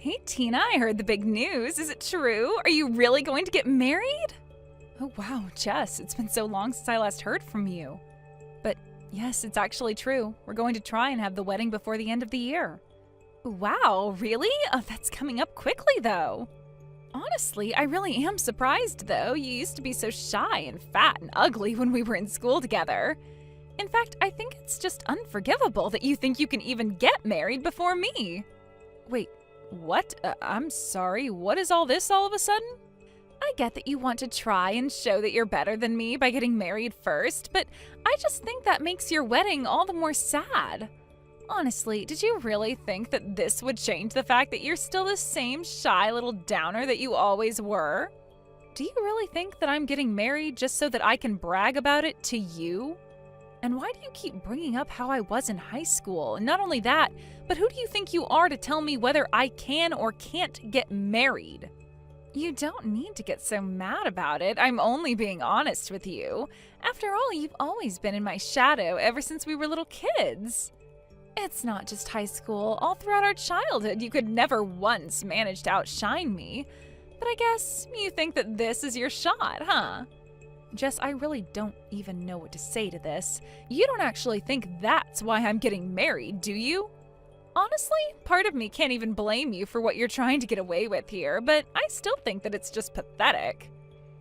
Hey Tina, I heard the big news. Is it true? Are you really going to get married? Oh wow, Jess, it's been so long since I last heard from you. But yes, it's actually true. We're going to try and have the wedding before the end of the year. Wow, really? Oh, that's coming up quickly though. Honestly, I really am surprised though. You used to be so shy and fat and ugly when we were in school together. In fact, I think it's just unforgivable that you think you can even get married before me. Wait, what? I'm sorry, what is all this all of a sudden? I get that you want to try and show that you're better than me by getting married first, but I just think that makes your wedding all the more sad. Honestly, did you really think that this would change the fact that you're still the same shy little downer that you always were? Do you really think that I'm getting married just so that I can brag about it to you? And why do you keep bringing up how I was in high school? And not only that, but who do you think you are to tell me whether I can or can't get married? You don't need to get so mad about it. I'm only being honest with you. After all, you've always been in my shadow ever since we were little kids. It's not just high school. All throughout our childhood, you could never once manage to outshine me. But I guess you think that this is your shot, huh? Jess, I really don't even know what to say to this. You don't actually think that's why I'm getting married, do you? Honestly, part of me can't even blame you for what you're trying to get away with here, but I still think that it's just pathetic.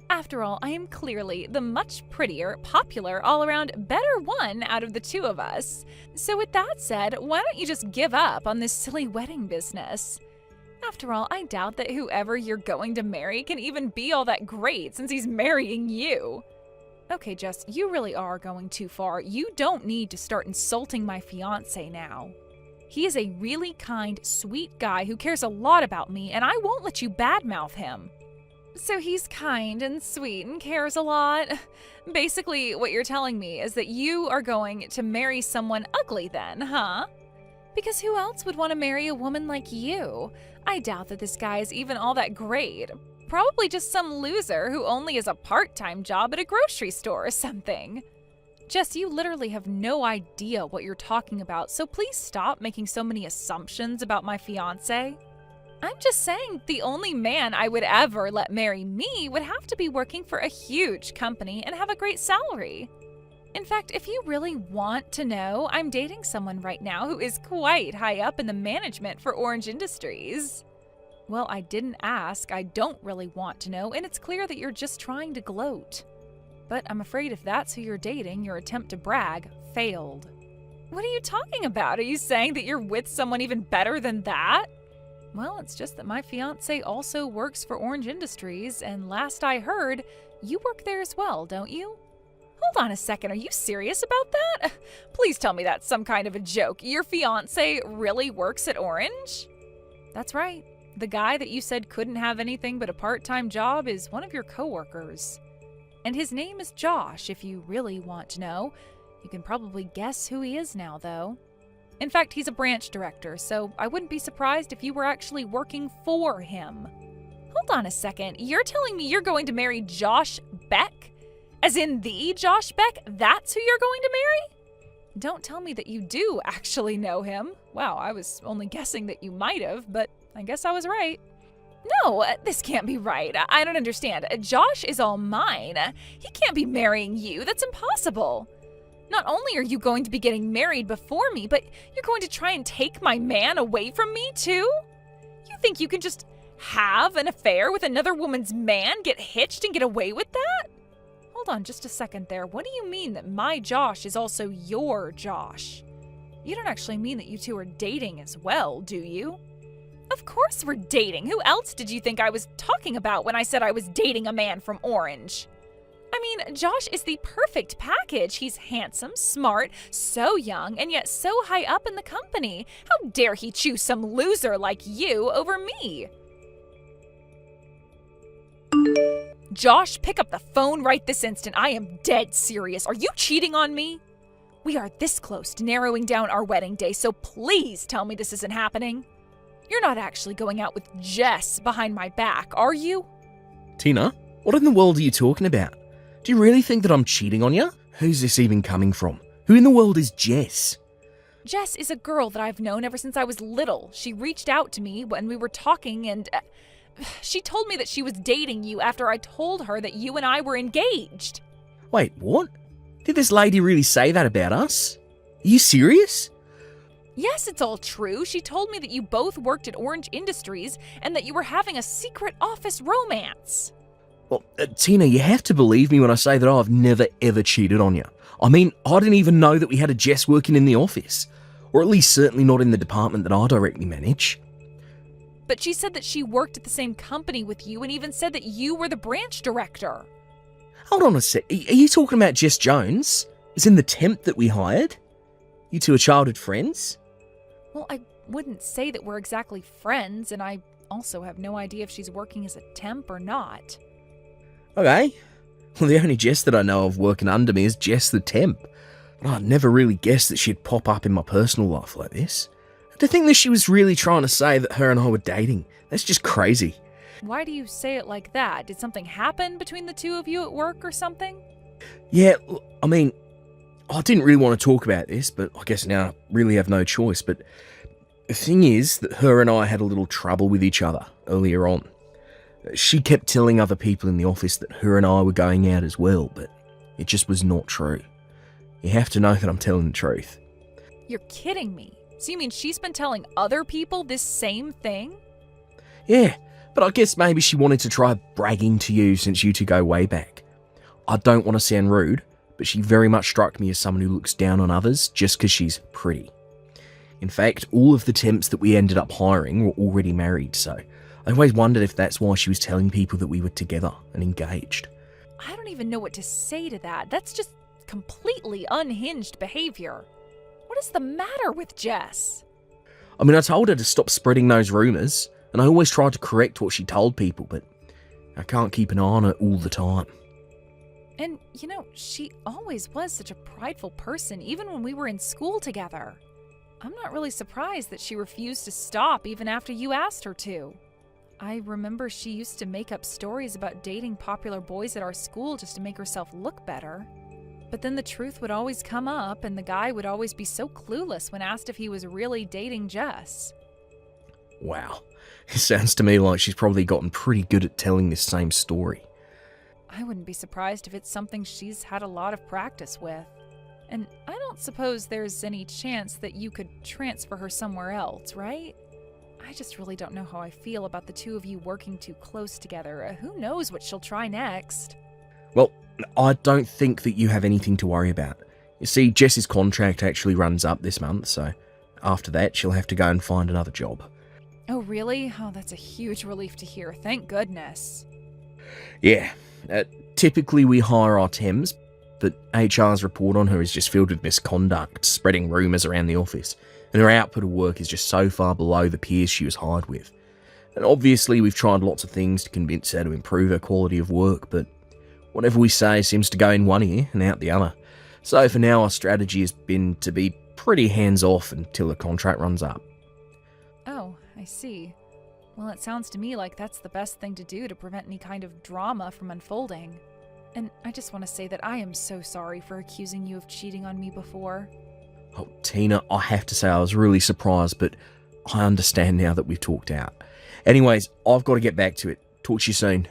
After all, I am clearly the much prettier, popular, all-around better one out of the two of us. So with that said, why don't you just give up on this silly wedding business? After all, I doubt that whoever you're going to marry can even be all that great since he's marrying you. Okay, Jess, you really are going too far. You don't need to start insulting my fiancé now. He is a really kind, sweet guy who cares a lot about me, and I won't let you badmouth him. So he's kind and sweet and cares a lot? Basically, what you're telling me is that you are going to marry someone ugly then, huh? Because who else would want to marry a woman like you? I doubt that this guy is even all that great. Probably just some loser who only has a part-time job at a grocery store or something. Jess, you literally have no idea what you're talking about, so please stop making so many assumptions about my fiancé. I'm just saying the only man I would ever let marry me would have to be working for a huge company and have a great salary. In fact, if you really want to know, I'm dating someone right now who is quite high up in the management for Orange Industries. Well, I didn't ask, I don't really want to know, and it's clear that you're just trying to gloat. But I'm afraid if that's who you're dating, your attempt to brag failed. What are you talking about? Are you saying that you're with someone even better than that? Well, it's just that my fiancé also works for Orange Industries, and last I heard, you work there as well, don't you? Hold on a second, are you serious about that? Please tell me that's some kind of a joke. Your fiancé really works at Orange? That's right. The guy that you said couldn't have anything but a part-time job is one of your coworkers. And his name is Josh, if you really want to know. You can probably guess who he is now, though. In fact, he's a branch director, so I wouldn't be surprised if you were actually working for him. Hold on a second, you're telling me you're going to marry Josh Beck? As in the Josh Beck? That's who you're going to marry? Don't tell me that you do actually know him. Wow, I was only guessing that you might have, but I guess I was right. No, this can't be right. I don't understand. Josh is all mine. He can't be marrying you. That's impossible. Not only are you going to be getting married before me, but you're going to try and take my man away from me, too? You think you can just have an affair with another woman's man, get hitched, and get away with that? Hold on just a second there. What do you mean that my Josh is also your Josh? You don't actually mean that you two are dating as well, do you? Of course we're dating. Who else did you think I was talking about when I said I was dating a man from Orange? I mean, Josh is the perfect package. He's handsome, smart, so young, and yet so high up in the company. How dare he choose some loser like you over me? Josh, pick up the phone right this instant. I am dead serious. Are you cheating on me? We are this close to narrowing down our wedding day, so please tell me this isn't happening. You're not actually going out with Jess behind my back, are you? Tina, what in the world are you talking about? Do you really think that I'm cheating on you? Who's this even coming from? Who in the world is Jess? Jess is a girl that I've known ever since I was little. She reached out to me when we were talking and she told me that she was dating you after I told her that you and I were engaged. Wait, what? Did this lady really say that about us? Are you serious? Yes, it's all true. She told me that you both worked at Orange Industries and that you were having a secret office romance. Well, Tina, you have to believe me when I say that I've never ever cheated on you. I mean, I didn't even know that we had a Jess working in the office. Or at least certainly not in the department that I directly manage. But she said that she worked at the same company with you and even said that you were the branch director. Hold on a sec. Are you talking about Jess Jones? Is in the temp that we hired? You two are childhood friends? Well, I wouldn't say that we're exactly friends, and I also have no idea if she's working as a temp or not. Okay. Well, the only Jess that I know of working under me is Jess the temp. I'd never really guessed that she'd pop up in my personal life like this. To think that she was really trying to say that her and I were dating, that's just crazy. Why do you say it like that? Did something happen between the two of you at work or something? Yeah, I mean, I didn't really want to talk about this, but I guess now I really have no choice. But the thing is that her and I had a little trouble with each other earlier on. She kept telling other people in the office that her and I were going out as well, but it just was not true. You have to know that I'm telling the truth. You're kidding me. So you mean she's been telling other people this same thing? Yeah, but I guess maybe she wanted to try bragging to you since you two go way back. I don't want to sound rude, but she very much struck me as someone who looks down on others just because she's pretty. In fact, all of the temps that we ended up hiring were already married, so I always wondered if that's why she was telling people that we were together and engaged. I don't even know what to say to that. That's just completely unhinged behavior. What is the matter with Jess? I mean, I told her to stop spreading those rumours, and I always tried to correct what she told people, but I can't keep an eye on her all the time. And, she always was such a prideful person, even when we were in school together. I'm not really surprised that she refused to stop even after you asked her to. I remember she used to make up stories about dating popular boys at our school just to make herself look better. But then the truth would always come up, and the guy would always be so clueless when asked if he was really dating Jess. Wow. It sounds to me like she's probably gotten pretty good at telling this same story. I wouldn't be surprised if it's something she's had a lot of practice with. And I don't suppose there's any chance that you could transfer her somewhere else, right? I just really don't know how I feel about the two of you working too close together. Who knows what she'll try next? Well, I don't think that you have anything to worry about. You see, Jess's contract actually runs up this month, so after that she'll have to go and find another job. Oh, really? Oh, that's a huge relief to hear. Thank goodness. Yeah. Typically we hire our temps, but HR's report on her is just filled with misconduct, spreading rumours around the office, and her output of work is just so far below the peers she was hired with. And obviously we've tried lots of things to convince her to improve her quality of work, but whatever we say seems to go in one ear and out the other. So for now our strategy has been to be pretty hands-off until the contract runs up. Oh, I see. Well, it sounds to me like that's the best thing to do to prevent any kind of drama from unfolding. And I just want to say that I am so sorry for accusing you of cheating on me before. Oh, Tina, I have to say I was really surprised, but I understand now that we've talked out. Anyways, I've got to get back to it. Talk to you soon.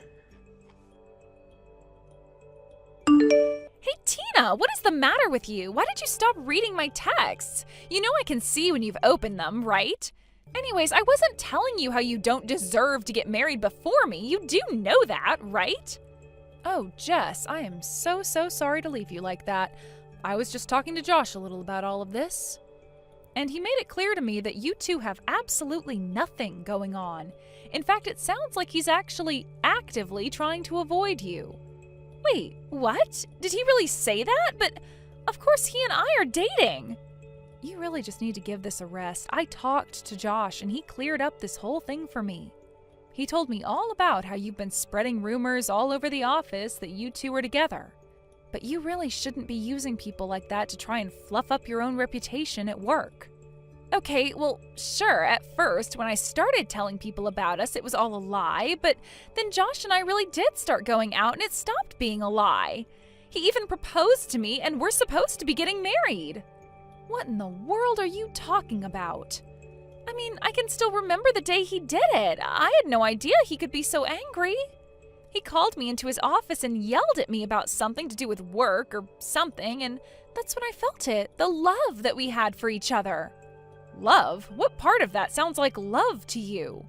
Hey, Tina, what is the matter with you? Why did you stop reading my texts? You know I can see when you've opened them, right? Anyways, I wasn't telling you how you don't deserve to get married before me. You do know that, right? Oh, Jess, I am so sorry to leave you like that. I was just talking to Josh a little about all of this. And he made it clear to me that you two have absolutely nothing going on. In fact, it sounds like he's actually actively trying to avoid you. Wait, what? Did he really say that? But of course he and I are dating. You really just need to give this a rest. I talked to Josh and he cleared up this whole thing for me. He told me all about how you've been spreading rumors all over the office that you two are together. But you really shouldn't be using people like that to try and fluff up your own reputation at work. Okay, well, sure, at first, when I started telling people about us, it was all a lie, but then Josh and I really did start going out and it stopped being a lie. He even proposed to me and we're supposed to be getting married. What in the world are you talking about? I mean, I can still remember the day he did it. I had no idea he could be so angry. He called me into his office and yelled at me about something to do with work or something, and that's when I felt it, the love that we had for each other. Love? What part of that sounds like love to you?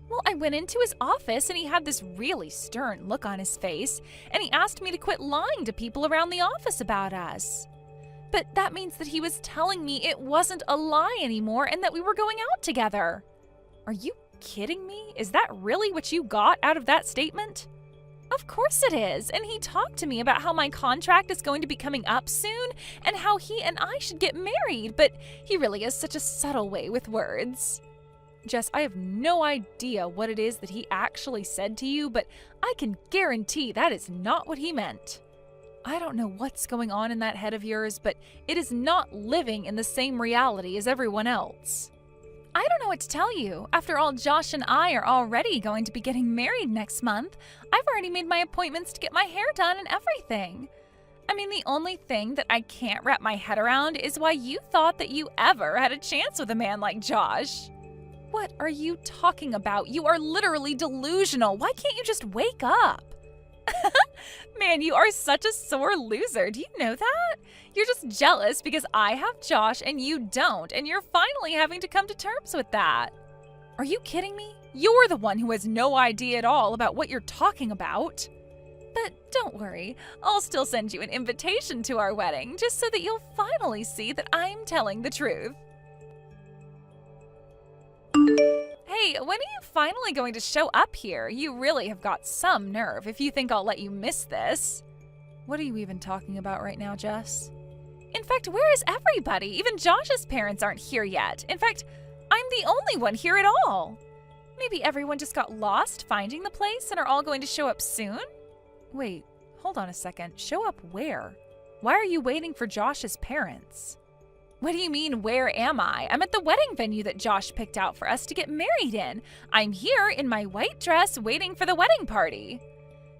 Well, I went into his office and he had this really stern look on his face, and he asked me to quit lying to people around the office about us. But that means that he was telling me it wasn't a lie anymore and that we were going out together. Are you kidding me? Is that really what you got out of that statement? Of course it is, and he talked to me about how my contract is going to be coming up soon and how he and I should get married, but he really has such a subtle way with words. Jess, I have no idea what it is that he actually said to you, but I can guarantee that is not what he meant. I don't know what's going on in that head of yours, but it is not living in the same reality as everyone else. I don't know what to tell you. After all, Josh and I are already going to be getting married next month. I've already made my appointments to get my hair done and everything. I mean, the only thing that I can't wrap my head around is why you thought that you ever had a chance with a man like Josh. What are you talking about? You are literally delusional. Why can't you just wake up? Man, you are such a sore loser. Do you know that? You're just jealous because I have Josh and you don't, and you're finally having to come to terms with that. Are you kidding me? You're the one who has no idea at all about what you're talking about. But don't worry, I'll still send you an invitation to our wedding just so that you'll finally see that I'm telling the truth. Hey, when are you finally going to show up here? You really have got some nerve if you think I'll let you miss this. What are you even talking about right now, Jess? In fact, where is everybody? Even Josh's parents aren't here yet. In fact, I'm the only one here at all. Maybe everyone just got lost finding the place and are all going to show up soon? Wait, hold on a second. Show up where? Why are you waiting for Josh's parents? What do you mean, where am I? I'm at the wedding venue that Josh picked out for us to get married in. I'm here in my white dress waiting for the wedding party.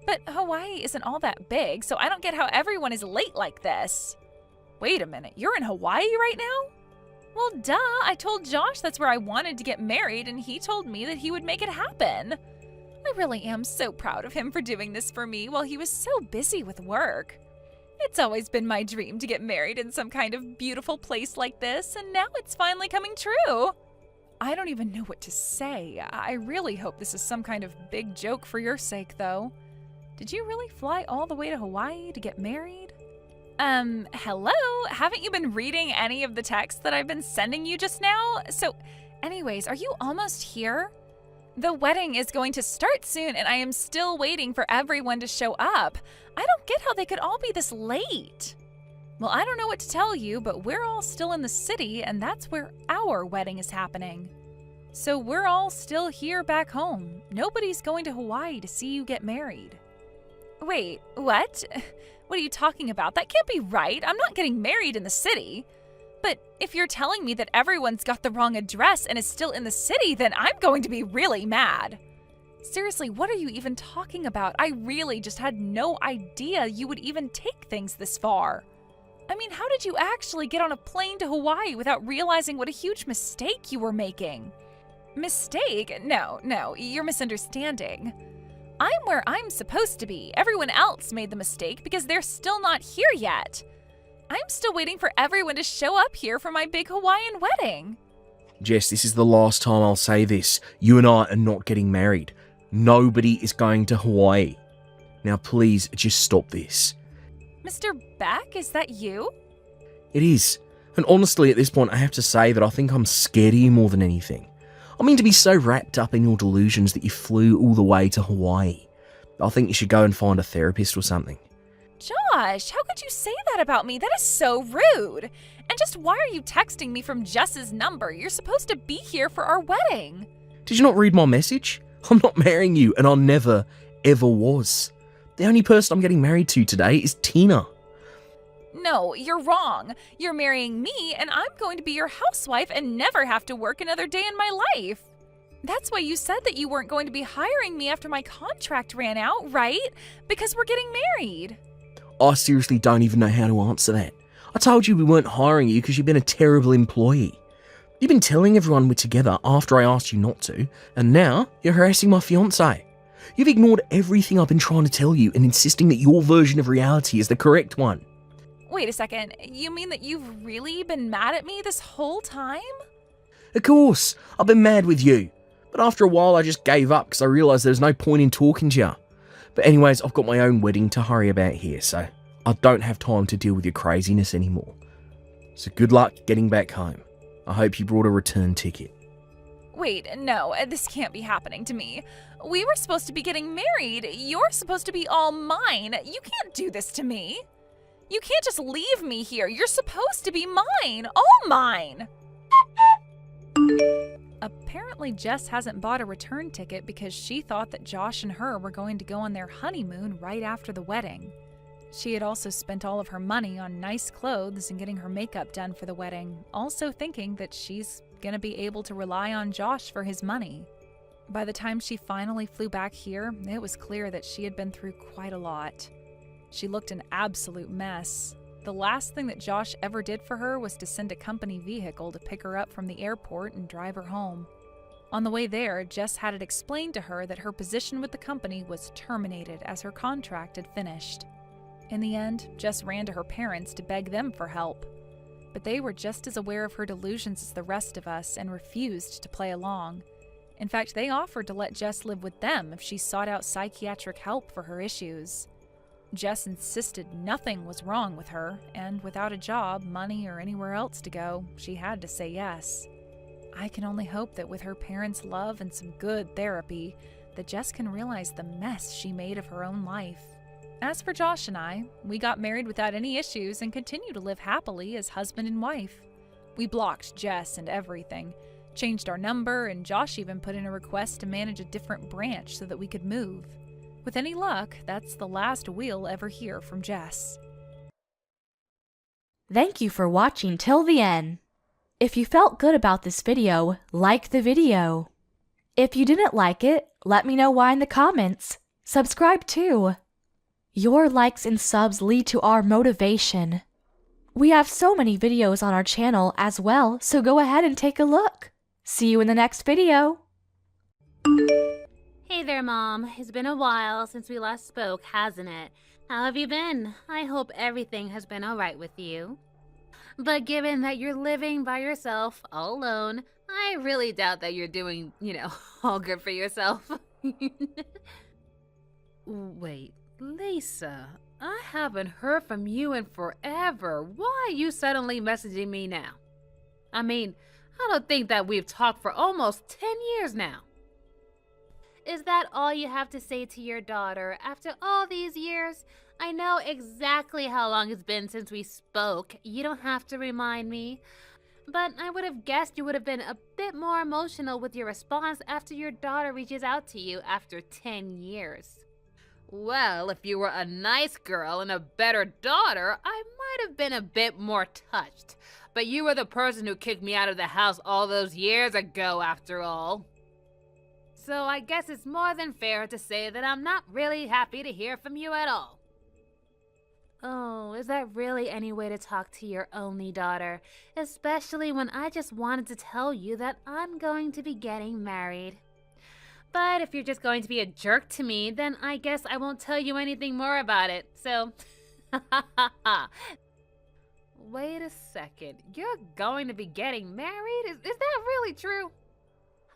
But Hawaii isn't all that big, so I don't get how everyone is late like this. Wait a minute, you're in Hawaii right now? Well, duh, I told Josh that's where I wanted to get married, and he told me that he would make it happen. I really am so proud of him for doing this for me while he was so busy with work. It's always been my dream to get married in some kind of beautiful place like this, and now it's finally coming true. I don't even know what to say. I really hope this is some kind of big joke for your sake, though. Did you really fly all the way to Hawaii to get married? Hello? Haven't you been reading any of the texts that I've been sending you just now? So, anyways, are you almost here? The wedding is going to start soon, and I am still waiting for everyone to show up. I don't get how they could all be this late. Well, I don't know what to tell you, but we're all still in the city, and that's where our wedding is happening. So we're all still here back home. Nobody's going to Hawaii to see you get married. Wait, what? What are you talking about? That can't be right. I'm not getting married in the city. But if you're telling me that everyone's got the wrong address and is still in the city, then I'm going to be really mad. Seriously, what are you even talking about? I really just had no idea you would even take things this far. I mean, how did you actually get on a plane to Hawaii without realizing what a huge mistake you were making? Mistake? No, you're misunderstanding. I'm where I'm supposed to be. Everyone else made the mistake because they're still not here yet. I'm still waiting for everyone to show up here for my big Hawaiian wedding. Jess, this is the last time I'll say this. You and I are not getting married. Nobody is going to Hawaii. Now please, just stop this. Mr. Beck, is that you? It is. And honestly, at this point, I have to say that I think I'm scared of you more than anything. I mean, to be so wrapped up in your delusions that you flew all the way to Hawaii. I think you should go and find a therapist or something. Josh, how could you say that about me? That is so rude. And just why are you texting me from Jess's number? You're supposed to be here for our wedding. Did you not read my message? I'm not marrying you, and I never, ever was. The only person I'm getting married to today is Tina. No, you're wrong. You're marrying me, and I'm going to be your housewife and never have to work another day in my life. That's why you said that you weren't going to be hiring me after my contract ran out, right? Because we're getting married. I seriously don't even know how to answer that. I told you we weren't hiring you because you've been a terrible employee. You've been telling everyone we're together after I asked you not to, and now you're harassing my fiancé. You've ignored everything I've been trying to tell you and insisting that your version of reality is the correct one. Wait a second, you mean that you've really been mad at me this whole time? Of course, I've been mad with you. But after a while I just gave up because I realised there's no point in talking to you. But anyways, I've got my own wedding to hurry about here, so I don't have time to deal with your craziness anymore. So good luck getting back home. I hope you brought a return ticket. Wait, no, this can't be happening to me. We were supposed to be getting married. You're supposed to be all mine. You can't do this to me. You can't just leave me here. You're supposed to be mine, all mine. Apparently, Jess hasn't bought a return ticket because she thought that Josh and her were going to go on their honeymoon right after the wedding. She had also spent all of her money on nice clothes and getting her makeup done for the wedding, also thinking that she's gonna be able to rely on Josh for his money. By the time she finally flew back here, it was clear that she had been through quite a lot. She looked an absolute mess. The last thing that Josh ever did for her was to send a company vehicle to pick her up from the airport and drive her home. On the way there, Jess had it explained to her that her position with the company was terminated as her contract had finished. In the end, Jess ran to her parents to beg them for help. But they were just as aware of her delusions as the rest of us and refused to play along. In fact, they offered to let Jess live with them if she sought out psychiatric help for her issues. Jess insisted nothing was wrong with her, and without a job, money, or anywhere else to go, she had to say yes. I can only hope that with her parents' love and some good therapy, that Jess can realize the mess she made of her own life. As for Josh and I, we got married without any issues and continue to live happily as husband and wife. We blocked Jess and everything, changed our number, and Josh even put in a request to manage a different branch so that we could move. With any luck, that's the last we'll ever hear from Jess. Thank you for watching till the end. If you felt good about this video, like the video. If you didn't like it, let me know why in the comments. Subscribe too. Your likes and subs lead to our motivation. We have so many videos on our channel as well, so go ahead and take a look. See you in the next video. Hey there, Mom. It's been a while since we last spoke, hasn't it? How have you been? I hope everything has been alright with you. But given that you're living by yourself, all alone, I really doubt that you're doing, all good for yourself. Wait, Lisa, I haven't heard from you in forever. Why are you suddenly messaging me now? I mean, I don't think that we've talked for almost 10 years now. Is that all you have to say to your daughter after all these years? I know exactly how long it's been since we spoke. You don't have to remind me. But I would have guessed you would have been a bit more emotional with your response after your daughter reaches out to you after 10 years. Well, if you were a nice girl and a better daughter, I might have been a bit more touched. But you were the person who kicked me out of the house all those years ago, after all. So I guess it's more than fair to say that I'm not really happy to hear from you at all. Oh, is that really any way to talk to your only daughter? Especially when I just wanted to tell you that I'm going to be getting married. But if you're just going to be a jerk to me, then I guess I won't tell you anything more about it. So, wait a second. You're going to be getting married? Is that really true?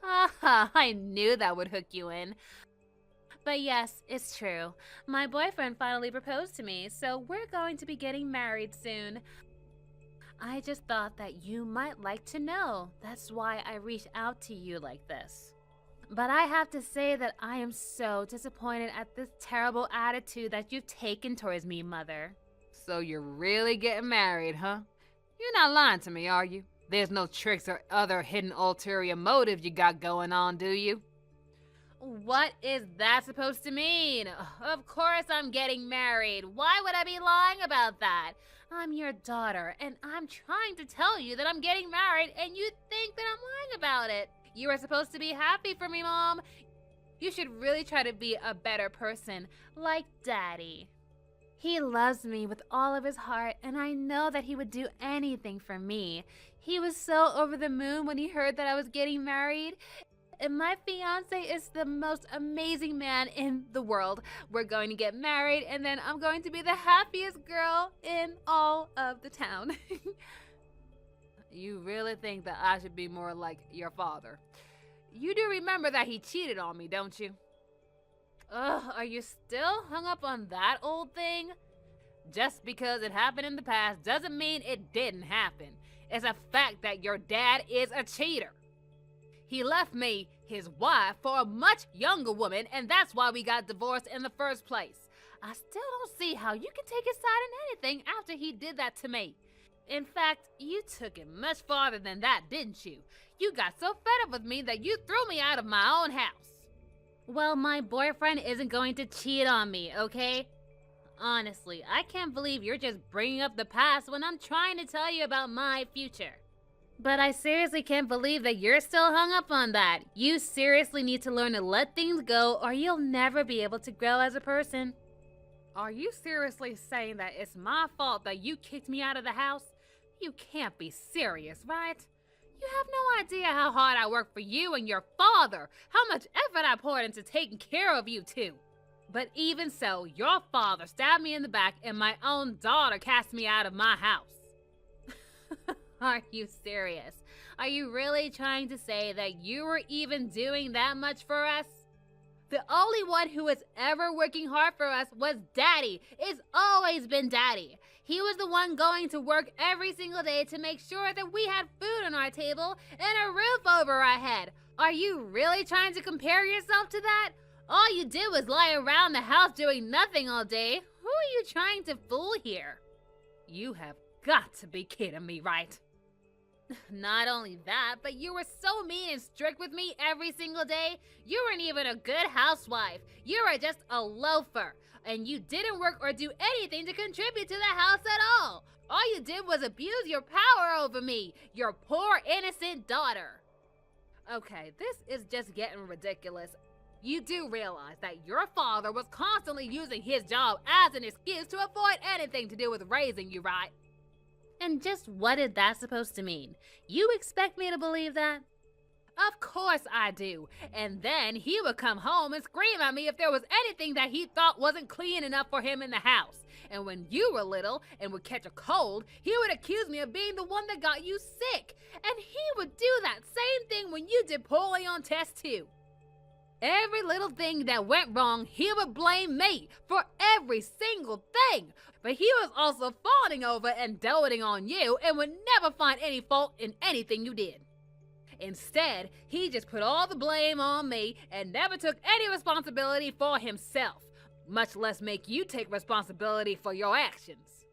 Haha, I knew that would hook you in. But yes, it's true. My boyfriend finally proposed to me, so we're going to be getting married soon. I just thought that you might like to know. That's why I reached out to you like this. But I have to say that I am so disappointed at this terrible attitude that you've taken towards me, Mother. So you're really getting married, huh? You're not lying to me, are you? There's no tricks or other hidden ulterior motive you got going on, do you? What is that supposed to mean? Of course I'm getting married. Why would I be lying about that? I'm your daughter, and I'm trying to tell you that I'm getting married, and you think that I'm lying about it. You are supposed to be happy for me, Mom. You should really try to be a better person, like Daddy. He loves me with all of his heart, and I know that he would do anything for me. He was so over the moon when he heard that I was getting married. And my fiance is the most amazing man in the world. We're going to get married, and then I'm going to be the happiest girl in all of the town. You really think that I should be more like your father? You do remember that he cheated on me, don't you? Ugh, are you still hung up on that old thing? Just because it happened in the past doesn't mean it didn't happen. It's a fact that your dad is a cheater. He left me, his wife, for a much younger woman, and that's why we got divorced in the first place. I still don't see how you can take his side in anything after he did that to me. In fact, you took it much farther than that, didn't you? You got so fed up with me that you threw me out of my own house. Well, my boyfriend isn't going to cheat on me, okay? Honestly, I can't believe you're just bringing up the past when I'm trying to tell you about my future. But I seriously can't believe that you're still hung up on that. You seriously need to learn to let things go, or you'll never be able to grow as a person. Are you seriously saying that it's my fault that you kicked me out of the house? You can't be serious, right? You have no idea how hard I worked for you and your father, how much effort I poured into taking care of you two. But even so, your father stabbed me in the back and my own daughter cast me out of my house. Are you serious? Are you really trying to say that you were even doing that much for us? The only one who was ever working hard for us was Daddy. It's always been Daddy. He was the one going to work every single day to make sure that we had food on our table and a roof over our head. Are you really trying to compare yourself to that? All you did was lie around the house doing nothing all day. Who are you trying to fool here? You have got to be kidding me, right? Not only that, but you were so mean and strict with me every single day. You weren't even a good housewife. You were just a loafer. And you didn't work or do anything to contribute to the house at all. All you did was abuse your power over me, your poor innocent daughter. Okay, this is just getting ridiculous. You do realize that your father was constantly using his job as an excuse to avoid anything to do with raising you, right? And just what is that supposed to mean? You expect me to believe that? Of course I do. And then he would come home and scream at me if there was anything that he thought wasn't clean enough for him in the house. And when you were little and would catch a cold, he would accuse me of being the one that got you sick. And he would do that same thing when you did poorly on tests too. Every little thing that went wrong, he would blame me for every single thing. But he was also fawning over and doting on you and would never find any fault in anything you did. Instead, he just put all the blame on me and never took any responsibility for himself, much less make you take responsibility for your actions.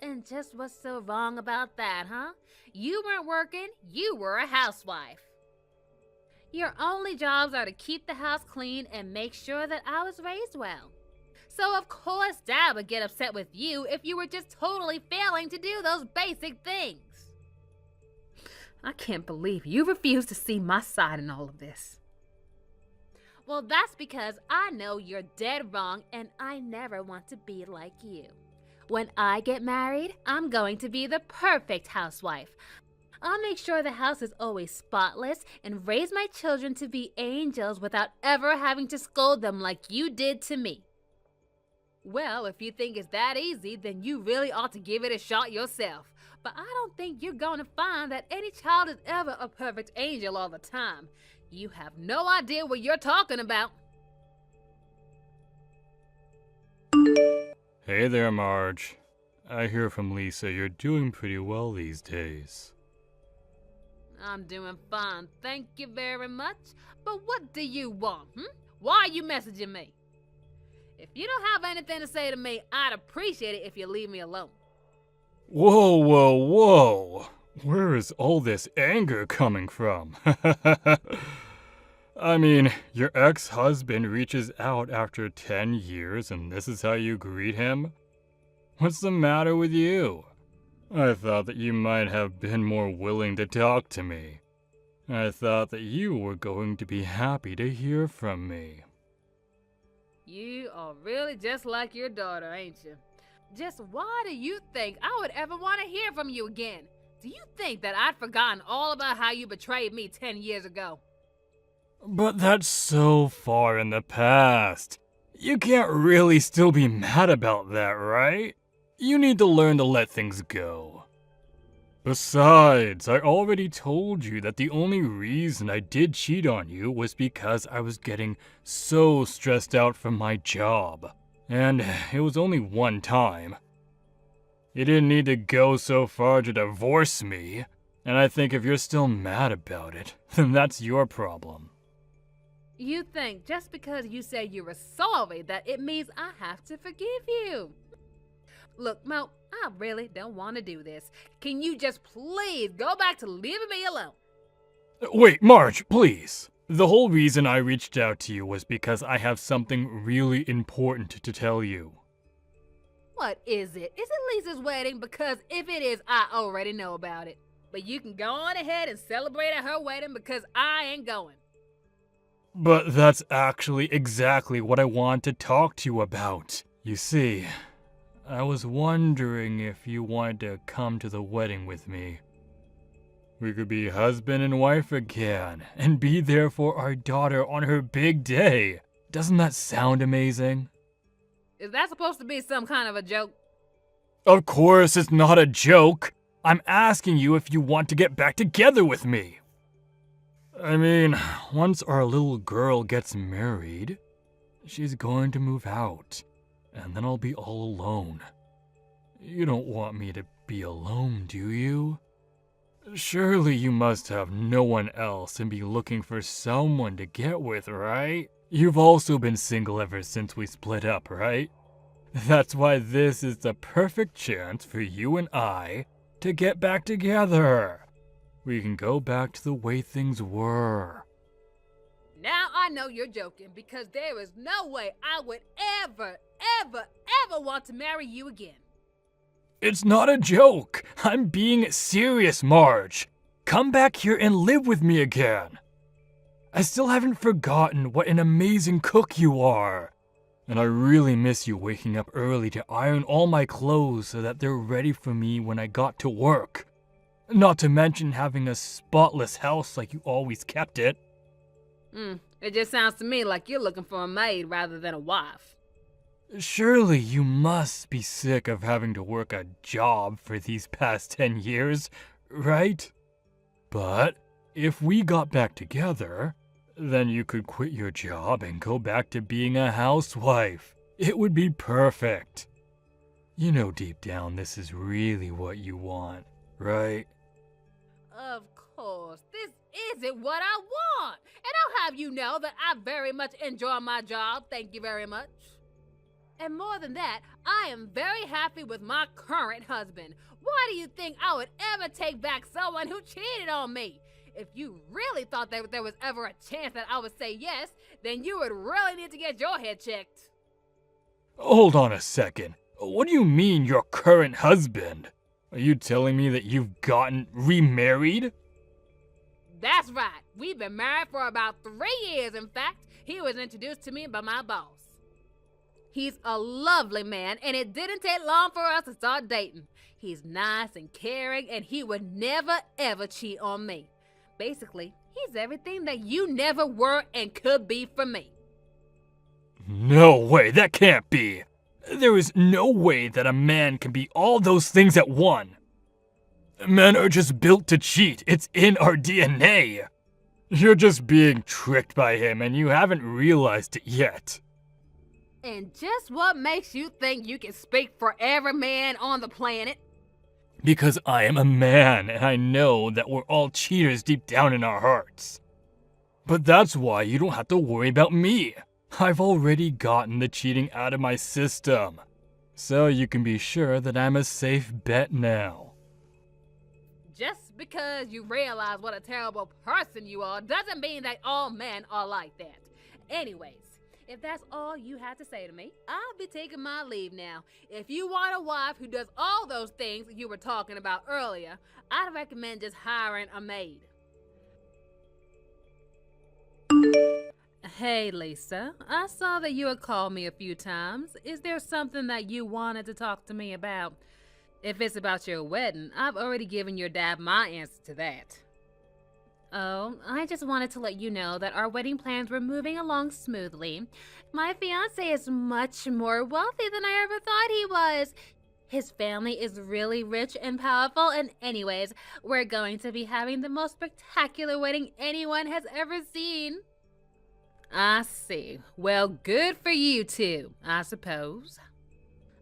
And just what's so wrong about that, huh? You weren't working, you were a housewife. Your only jobs are to keep the house clean and make sure that I was raised well. So of course Dad would get upset with you if you were just totally failing to do those basic things. I can't believe you refuse to see my side in all of this. Well, that's because I know you're dead wrong and I never want to be like you. When I get married, I'm going to be the perfect housewife. I'll make sure the house is always spotless and raise my children to be angels without ever having to scold them like you did to me. Well, if you think it's that easy, then you really ought to give it a shot yourself. But I don't think you're going to find that any child is ever a perfect angel all the time. You have no idea what you're talking about. Hey there, Marge. I hear from Lisa you're doing pretty well these days. I'm doing fine, thank you very much. But what do you want, Why are you messaging me? If you don't have anything to say to me, I'd appreciate it if you leave me alone. Whoa, whoa, whoa! Where is all this anger coming from? I mean, your ex-husband reaches out after 10 years and this is how you greet him? What's the matter with you? I thought that you might have been more willing to talk to me. I thought that you were going to be happy to hear from me. You are really just like your daughter, ain't you? Just why do you think I would ever want to hear from you again? Do you think that I'd forgotten all about how you betrayed me 10 years ago? But that's so far in the past. You can't really still be mad about that, right? You need to learn to let things go. Besides, I already told you that the only reason I did cheat on you was because I was getting so stressed out from my job. And it was only one time. You didn't need to go so far to divorce me. And I think if you're still mad about it, then that's your problem. You think just because you say you were sorry that it means I have to forgive you? Look, Mo, I really don't want to do this. Can you just please go back to leaving me alone? Wait, Marge, please. The whole reason I reached out to you was because I have something really important to tell you. What is it? Is it Lisa's wedding? Because if it is, I already know about it. But you can go on ahead and celebrate at her wedding because I ain't going. But that's actually exactly what I want to talk to you about. You see, I was wondering if you wanted to come to the wedding with me. We could be husband and wife again, and be there for our daughter on her big day. Doesn't that sound amazing? Is that supposed to be some kind of a joke? Of course it's not a joke. I'm asking you if you want to get back together with me. I mean, once our little girl gets married, she's going to move out, and then I'll be all alone. You don't want me to be alone, do you? Surely you must have no one else and be looking for someone to get with, right? You've also been single ever since we split up, right? That's why this is the perfect chance for you and I to get back together. We can go back to the way things were. Now I know you're joking because there is no way I would ever want to marry you again. It's not a joke. I'm being serious, Marge. Come back here and live with me again. I still haven't forgotten what an amazing cook you are. And I really miss you waking up early to iron all my clothes so that they're ready for me when I got to work. Not to mention having a spotless house like you always kept it. It just sounds to me like you're looking for a maid rather than a wife. Surely you must be sick of having to work a job for these past 10 years, right? But if we got back together, then you could quit your job and go back to being a housewife. It would be perfect. You know deep down this is really what you want, right? Of course, this isn't what I want. And I'll have you know that I very much enjoy my job, thank you very much. And more than that, I am very happy with my current husband. Why do you think I would ever take back someone who cheated on me? If you really thought that there was ever a chance that I would say yes, then you would really need to get your head checked. Hold on a second. What do you mean, your current husband? Are you telling me that you've gotten remarried? That's right. We've been married for about 3 years, in fact. He was introduced to me by my boss. He's a lovely man, and it didn't take long for us to start dating. He's nice and caring, and he would never ever cheat on me. Basically, he's everything that you never were and could be for me. No way, that can't be. There is no way that a man can be all those things at one. Men are just built to cheat. It's in our DNA. You're just being tricked by him and you haven't realized it yet. And just what makes you think you can speak for every man on the planet? Because I am a man and I know that we're all cheaters deep down in our hearts. But that's why you don't have to worry about me. I've already gotten the cheating out of my system. So you can be sure that I'm a safe bet now. Just because you realize what a terrible person you are doesn't mean that all men are like that. Anyways, if that's all you have to say to me, I'll be taking my leave now. If you want a wife who does all those things you were talking about earlier, I'd recommend just hiring a maid. Hey, Lisa. I saw that you had called me a few times. Is there something that you wanted to talk to me about? If it's about your wedding, I've already given your dad my answer to that. Oh, I just wanted to let you know that our wedding plans were moving along smoothly. My fiance is much more wealthy than I ever thought he was. His family is really rich and powerful, and anyways, we're going to be having the most spectacular wedding anyone has ever seen. I see. Well, good for you two, I suppose.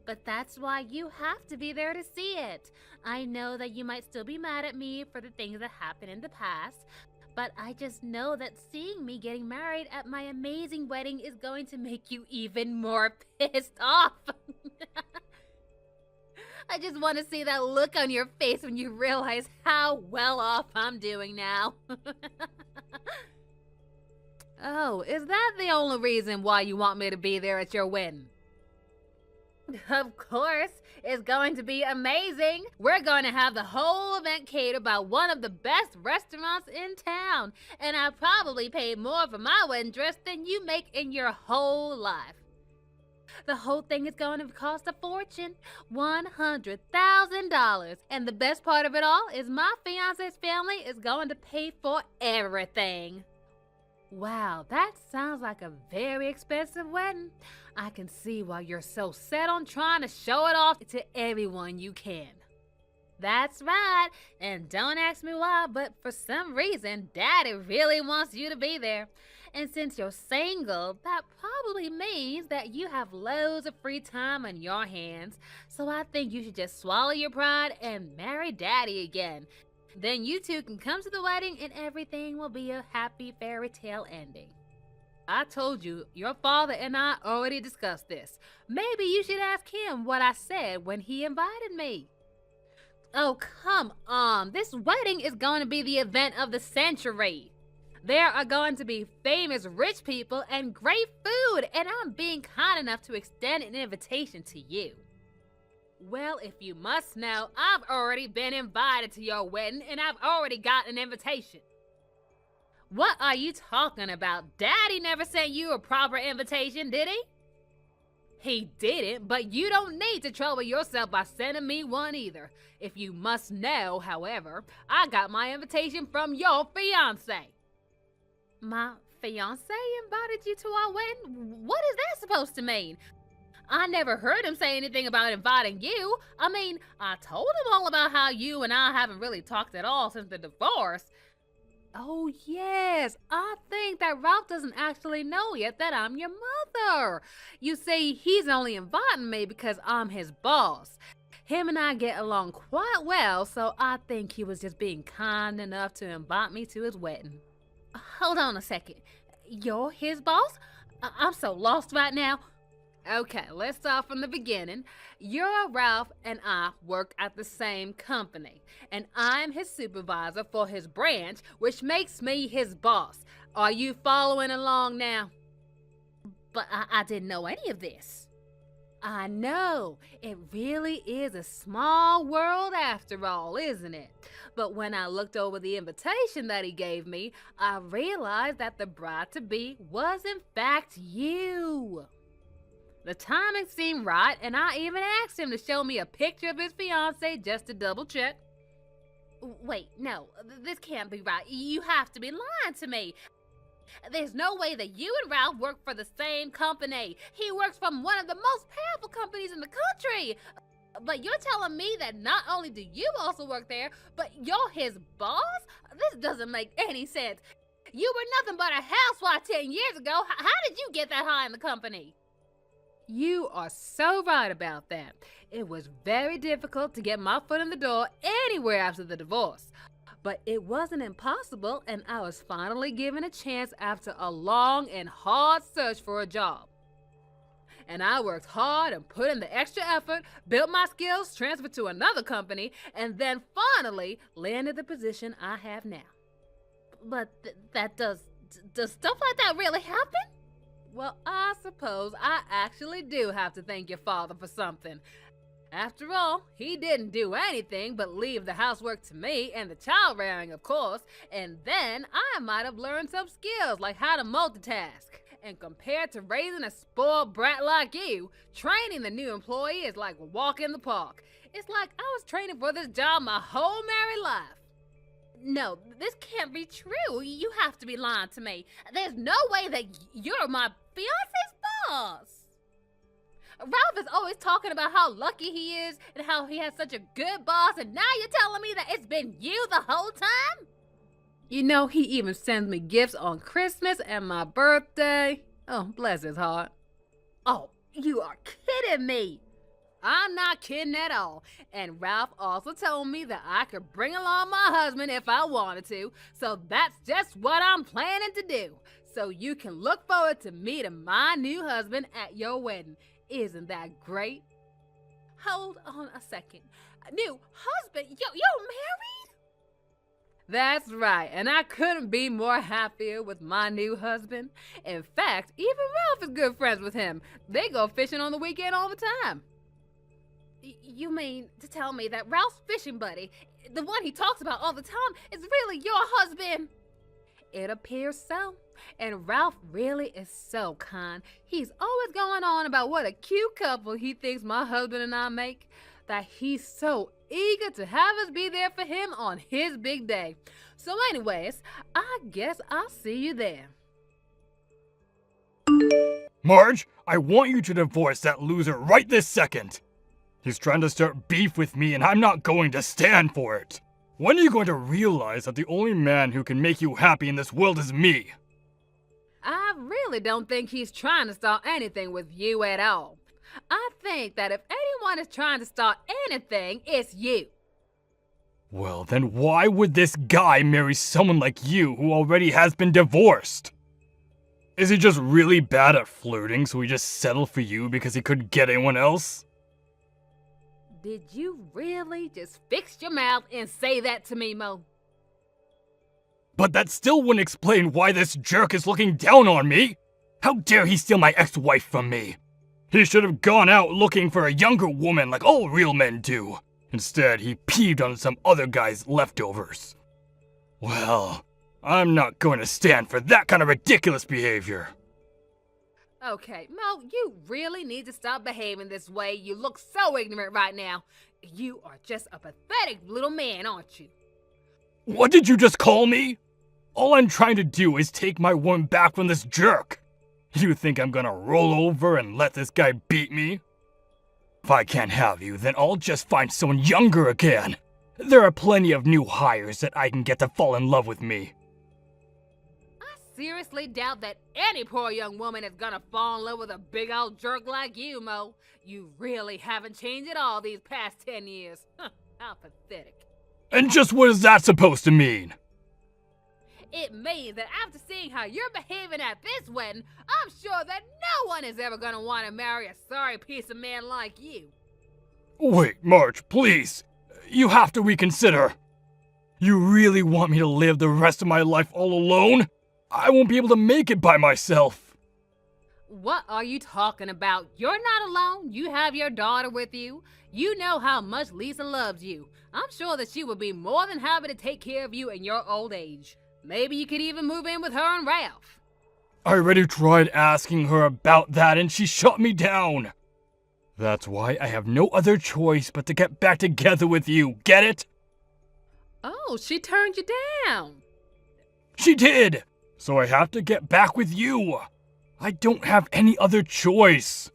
But that's why you have to be there to see it. I know that you might still be mad at me for the things that happened in the past, but I just know that seeing me getting married at my amazing wedding is going to make you even more pissed off. I just want to see that look on your face when you realize how well off I'm doing now. Oh, is that the only reason why you want me to be there at your wedding? Of course, it's going to be amazing. We're going to have the whole event catered by one of the best restaurants in town, and I probably paid more for my wedding dress than you make in your whole life. The whole thing is going to cost a fortune, $100,000. And the best part of it all is my fiance's family is going to pay for everything. Wow, that sounds like a very expensive wedding. I can see why you're so set on trying to show it off to everyone you can. That's right, and don't ask me why, but for some reason, Daddy really wants you to be there. And since you're single, that probably means that you have loads of free time on your hands. So I think you should just swallow your pride and marry Daddy again. Then you two can come to the wedding and everything will be a happy fairy tale ending. I told you, your father and I already discussed this. Maybe you should ask him what I said when he invited me. Oh, come on. This wedding is going to be the event of the century. There are going to be famous rich people and great food, and I'm being kind enough to extend an invitation to you. Well, if you must know, I've already been invited to your wedding, and I've already got an invitation. What are you talking about? Daddy never sent you a proper invitation, did he? He didn't, but you don't need to trouble yourself by sending me one either. If you must know, however, I got my invitation from your fiancé. My fiancé invited you to our wedding? What is that supposed to mean? I never heard him say anything about inviting you. I mean, I told him all about how you and I haven't really talked at all since the divorce. Oh, yes. I think that Ralph doesn't actually know yet that I'm your mother. You see, he's only inviting me because I'm his boss. Him and I get along quite well, so I think he was just being kind enough to invite me to his wedding. Hold on a second. You're his boss? I'm so lost right now. Okay, let's start from the beginning. You're Ralph and I work at the same company, and I'm his supervisor for his branch, which makes me his boss. Are you following along now? But I didn't know any of this. I know. It really is a small world after all, isn't it? But when I looked over the invitation that he gave me, I realized that the bride-to-be was in fact you. The timing seemed right, and I even asked him to show me a picture of his fiancée just to double check. Wait, no, this can't be right. You have to be lying to me. There's no way that you and Ralph work for the same company. He works from one of the most powerful companies in the country. But you're telling me that not only do you also work there, but you're his boss? This doesn't make any sense. You were nothing but a housewife 10 years ago. How did you get that high in the company? You are so right about that. It was very difficult to get my foot in the door anywhere after the divorce. But it wasn't impossible, and I was finally given a chance after a long and hard search for a job. And I worked hard and put in the extra effort, built my skills, transferred to another company, and then finally landed the position I have now. But does stuff like that really happen? Well, I suppose I actually do have to thank your father for something. After all, he didn't do anything but leave the housework to me and the child rearing, of course, and then I might have learned some skills like how to multitask. And compared to raising a spoiled brat like you, training the new employee is like a walk in the park. It's like I was training for this job my whole married life. No, this can't be true. You have to be lying to me. There's no way that you're my fiance's boss. Ralph is always talking about how lucky he is and how he has such a good boss, and now you're telling me that it's been you the whole time? You know, he even sends me gifts on Christmas and my birthday. Oh, bless his heart. Oh, you are kidding me. I'm not kidding at all. And Ralph also told me that I could bring along my husband if I wanted to, so that's just what I'm planning to do. So you can look forward to meeting my new husband at your wedding. Isn't that great? Hold on a second. New husband? You're married? That's right, and I couldn't be more happier with my new husband. In fact, even Ralph is good friends with him. They go fishing on the weekend all the time. You mean to tell me that Ralph's fishing buddy, the one he talks about all the time, is really your husband? It appears so. And Ralph really is so kind. He's always going on about what a cute couple he thinks my husband and I make, that he's so eager to have us be there for him on his big day. So anyways, I guess I'll see you there. Marge, I want you to divorce that loser right this second. He's trying to start beef with me and I'm not going to stand for it. When are you going to realize that the only man who can make you happy in this world is me? I really don't think he's trying to start anything with you at all. I think that if anyone is trying to start anything, it's you. Well, then why would this guy marry someone like you who already has been divorced? Is he just really bad at flirting, so he just settled for you because he couldn't get anyone else? Did you really just fix your mouth and say that to me, Mo? But that still wouldn't explain why this jerk is looking down on me. How dare he steal my ex-wife from me? He should have gone out looking for a younger woman like all real men do. Instead, he peeved on some other guy's leftovers. Well, I'm not going to stand for that kind of ridiculous behavior. Okay, Mo, you really need to stop behaving this way. You look so ignorant right now. You are just a pathetic little man, aren't you? What did you just call me? All I'm trying to do is take my woman back from this jerk. You think I'm gonna roll over and let this guy beat me? If I can't have you, then I'll just find someone younger again. There are plenty of new hires that I can get to fall in love with me. I seriously doubt that any poor young woman is gonna fall in love with a big old jerk like you, Mo. You really haven't changed at all these past 10 years. How pathetic. And just what is that supposed to mean? It means that after seeing how you're behaving at this wedding, I'm sure that no one is ever gonna want to marry a sorry piece of man like you. Wait, Marge, please. You have to reconsider. You really want me to live the rest of my life all alone? I won't be able to make it by myself. What are you talking about? You're not alone. You have your daughter with you. You know how much Lisa loves you. I'm sure that she would be more than happy to take care of you in your old age. Maybe you could even move in with her and Ralph. I already tried asking her about that and she shut me down. That's why I have no other choice but to get back together with you, get it? Oh, she turned you down. She did! So I have to get back with you. I don't have any other choice.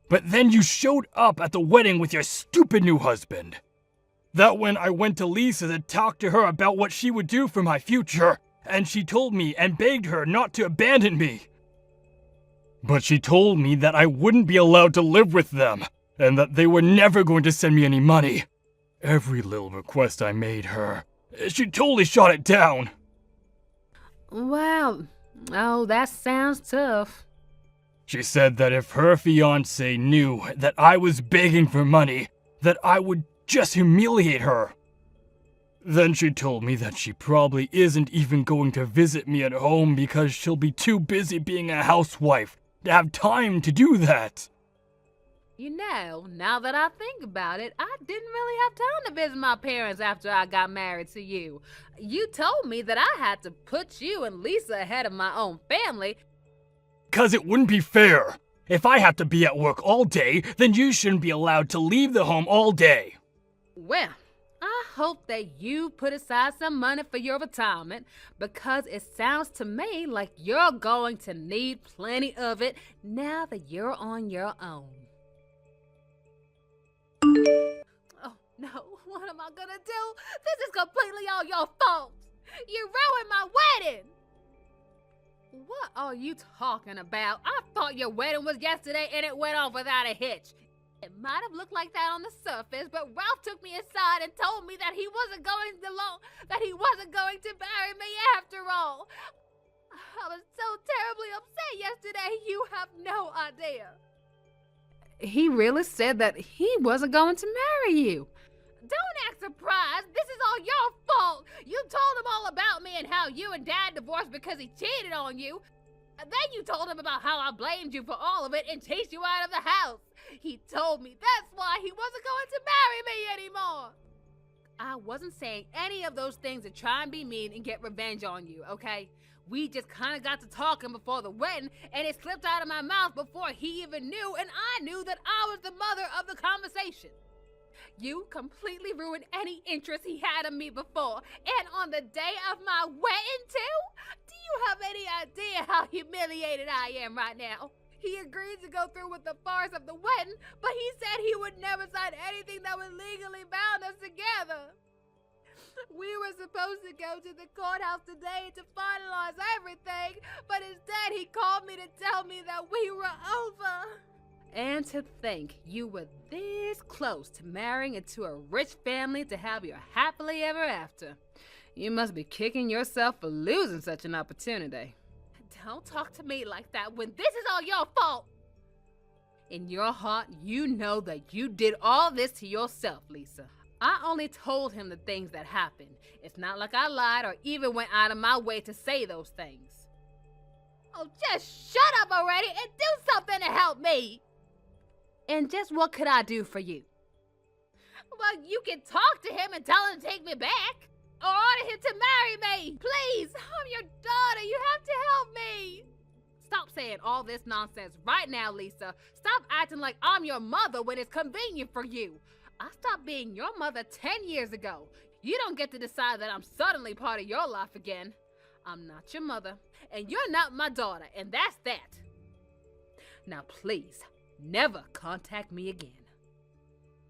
But then you showed up at the wedding with your stupid new husband. That when I went to Lisa to talk to her about what she would do for my future, and she told me and begged her not to abandon me. But she told me that I wouldn't be allowed to live with them, and that they were never going to send me any money. Every little request I made her, she totally shot it down. Wow. Oh, that sounds tough. She said that if her fiancé knew that I was begging for money, that I would just humiliate her. Then she told me that she probably isn't even going to visit me at home because she'll be too busy being a housewife to have time to do that. You know, now that I think about it, I didn't really have time to visit my parents after I got married to you. You told me that I had to put you and Lisa ahead of my own family. Because it wouldn't be fair. If I have to be at work all day, then you shouldn't be allowed to leave the home all day. Well, I hope that you put aside some money for your retirement, because it sounds to me like you're going to need plenty of it now that you're on your own. Oh no, what am I gonna do? This is completely all your fault. You ruined my wedding. What are you talking about? I thought your wedding was yesterday and it went off without a hitch. It might have looked like that on the surface, but Ralph took me aside and told me that he wasn't going to marry me after all. I was so terribly upset yesterday, you have no idea. He really said that he wasn't going to marry you. Don't act surprised. This is all your fault. You told him all about me and how you and Dad divorced because he cheated on you. And then you told him about how I blamed you for all of it and chased you out of the house. He told me that's why he wasn't going to marry me anymore. I wasn't saying any of those things to try and be mean and get revenge on you, okay? We just kind of got to talking before the wedding, and it slipped out of my mouth before he even knew, and I knew that I was the mother of the conversation. You completely ruined any interest he had in me before, and on the day of my wedding too? Do you have any idea how humiliated I am right now? He agreed to go through with the farce of the wedding, but he said he would never sign anything that would legally bound us together. We were supposed to go to the courthouse today to finalize everything, but instead he called me to tell me that we were over. And to think you were this close to marrying into a rich family to have your happily ever after. You must be kicking yourself for losing such an opportunity. Don't talk to me like that when this is all your fault. In your heart, you know that you did all this to yourself, Lisa. I only told him the things that happened. It's not like I lied or even went out of my way to say those things. Oh, just shut up already and do something to help me. And just what could I do for you? Well, you can talk to him and tell him to take me back. Or order him to marry me. Please, I'm your daughter. You have to help me. Stop saying all this nonsense right now, Lisa. Stop acting like I'm your mother when it's convenient for you. I stopped being your mother 10 years ago. You don't get to decide that I'm suddenly part of your life again. I'm not your mother, and you're not my daughter, and that's that. Now, please, never contact me again.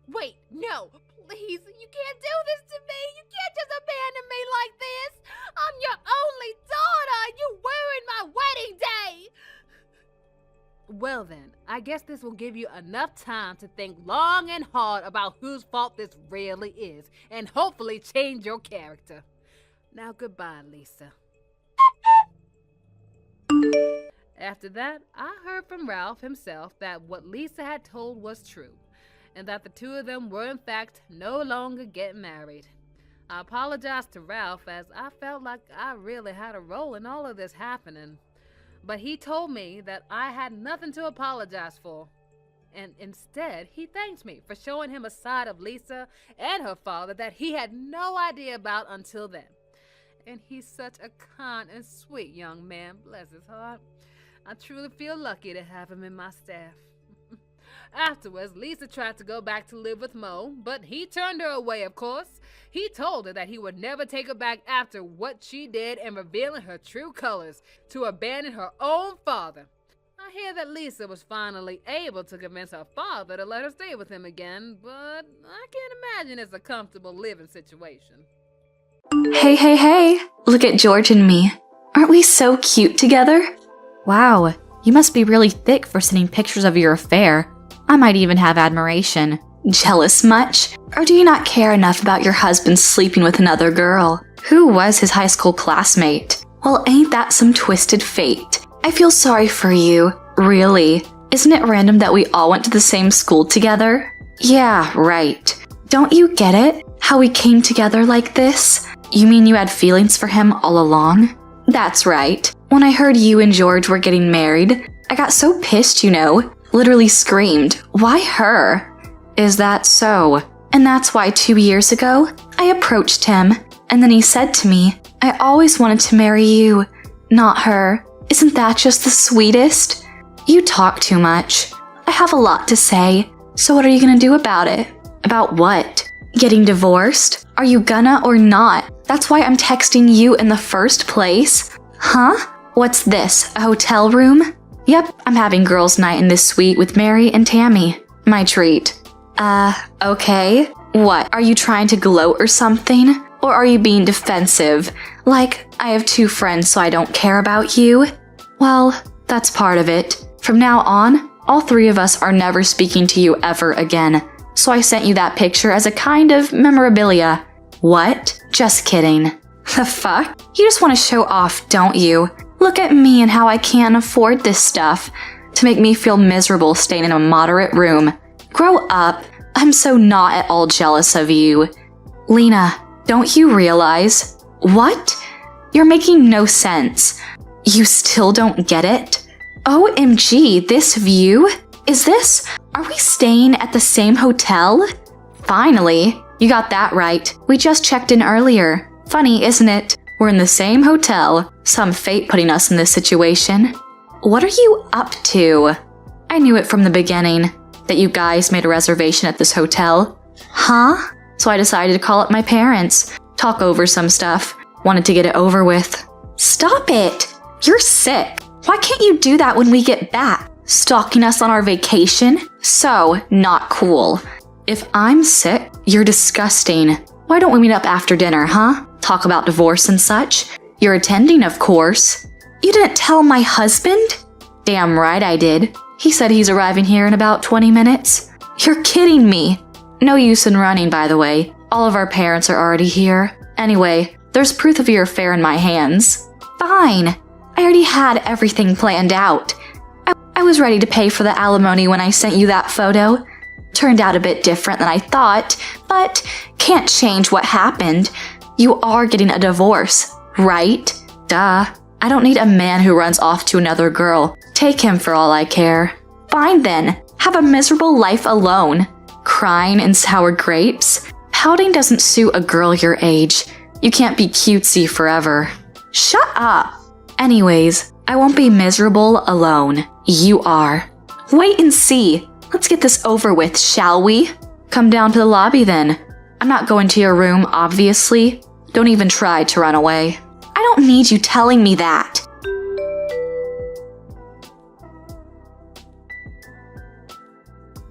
Wait, no, please, you can't do this to me. You can't just abandon me like this. I'm your only daughter. You ruined my wedding day. Well then, I guess this will give you enough time to think long and hard about whose fault this really is, and hopefully change your character. Now goodbye, Lisa. After that, I heard from Ralph himself that what Lisa had told was true, and that the two of them were in fact no longer getting married. I apologized to Ralph as I felt like I really had a role in all of this happening. But he told me that I had nothing to apologize for. And instead, he thanked me for showing him a side of Lisa and her father that he had no idea about until then. And he's such a kind and sweet young man, bless his heart. I truly feel lucky to have him in my staff. Afterwards, Lisa tried to go back to live with Mo, but he turned her away, of course. He told her that he would never take her back after what she did in revealing her true colors, to abandon her own father. I hear that Lisa was finally able to convince her father to let her stay with him again, but I can't imagine it's a comfortable living situation. Hey, look at George and me. Aren't we so cute together? Wow, you must be really thick for sending pictures of your affair. I might even have admiration. Jealous much? Or do you not care enough about your husband sleeping with another girl? Who was his high school classmate? Well, ain't that some twisted fate? I feel sorry for you. Really. Isn't it random that we all went to the same school together? Yeah, right. Don't you get it? How we came together like this? You mean you had feelings for him all along? That's right. When I heard you and George were getting married, I got so pissed, you know. Literally screamed, "Why her?" Is that so? And that's why 2 years ago, I approached him, and then he said to me, "I always wanted to marry you, not her. Isn't that just the sweetest? You talk too much. I have a lot to say. So what are you gonna do about it? About what? Getting divorced? Are you gonna or not? That's why I'm texting you in the first place. Huh? What's this, a hotel room? Yep, I'm having girls' night in this suite with Mary and Tammy. My treat. Okay. What, are you trying to gloat or something? Or are you being defensive? Like, I have 2 friends so I don't care about you? Well, that's part of it. From now on, all 3 of us are never speaking to you ever again. So I sent you that picture as a kind of memorabilia. What? Just kidding. The fuck? You just want to show off, don't you? Look at me and how I can't afford this stuff to make me feel miserable staying in a moderate room. Grow up. I'm so not at all jealous of you. Lena, don't you realize? What? You're making no sense. You still don't get it? OMG, this view? Are we staying at the same hotel? Finally, you got that right. We just checked in earlier. Funny, isn't it? We're in the same hotel. Some fate putting us in this situation. What are you up to? I knew it from the beginning, that you guys made a reservation at this hotel. Huh? So I decided to call up my parents, talk over some stuff. Wanted to get it over with. Stop it! You're sick. Why can't you do that when we get back? Stalking us on our vacation? So not cool. If I'm sick, you're disgusting. Why don't we meet up after dinner, huh? Talk about divorce and such. You're attending, of course. You didn't tell my husband? Damn right I did. He said he's arriving here in about 20 minutes. You're kidding me. No use in running, by the way. All of our parents are already here. Anyway, there's proof of your affair in my hands. Fine. I already had everything planned out. I was ready to pay for the alimony when I sent you that photo. Turned out a bit different than I thought, but can't change what happened. You are getting a divorce, right? Duh. I don't need a man who runs off to another girl. Take him for all I care. Fine then. Have a miserable life alone. Crying in sour grapes? Pouting doesn't suit a girl your age. You can't be cutesy forever. Shut up. Anyways, I won't be miserable alone. You are. Wait and see. Let's get this over with, shall we? Come down to the lobby then. I'm not going to your room, obviously. Don't even try to run away. I don't need you telling me that.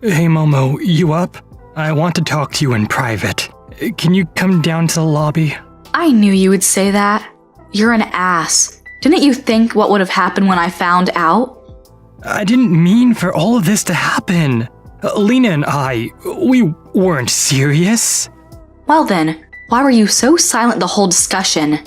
Hey Momo, you up? I want to talk to you in private. Can you come down to the lobby? I knew you would say that. You're an ass. Didn't you think what would have happened when I found out? I didn't mean for all of this to happen. Lena and we weren't serious. Well then, why were you so silent the whole discussion?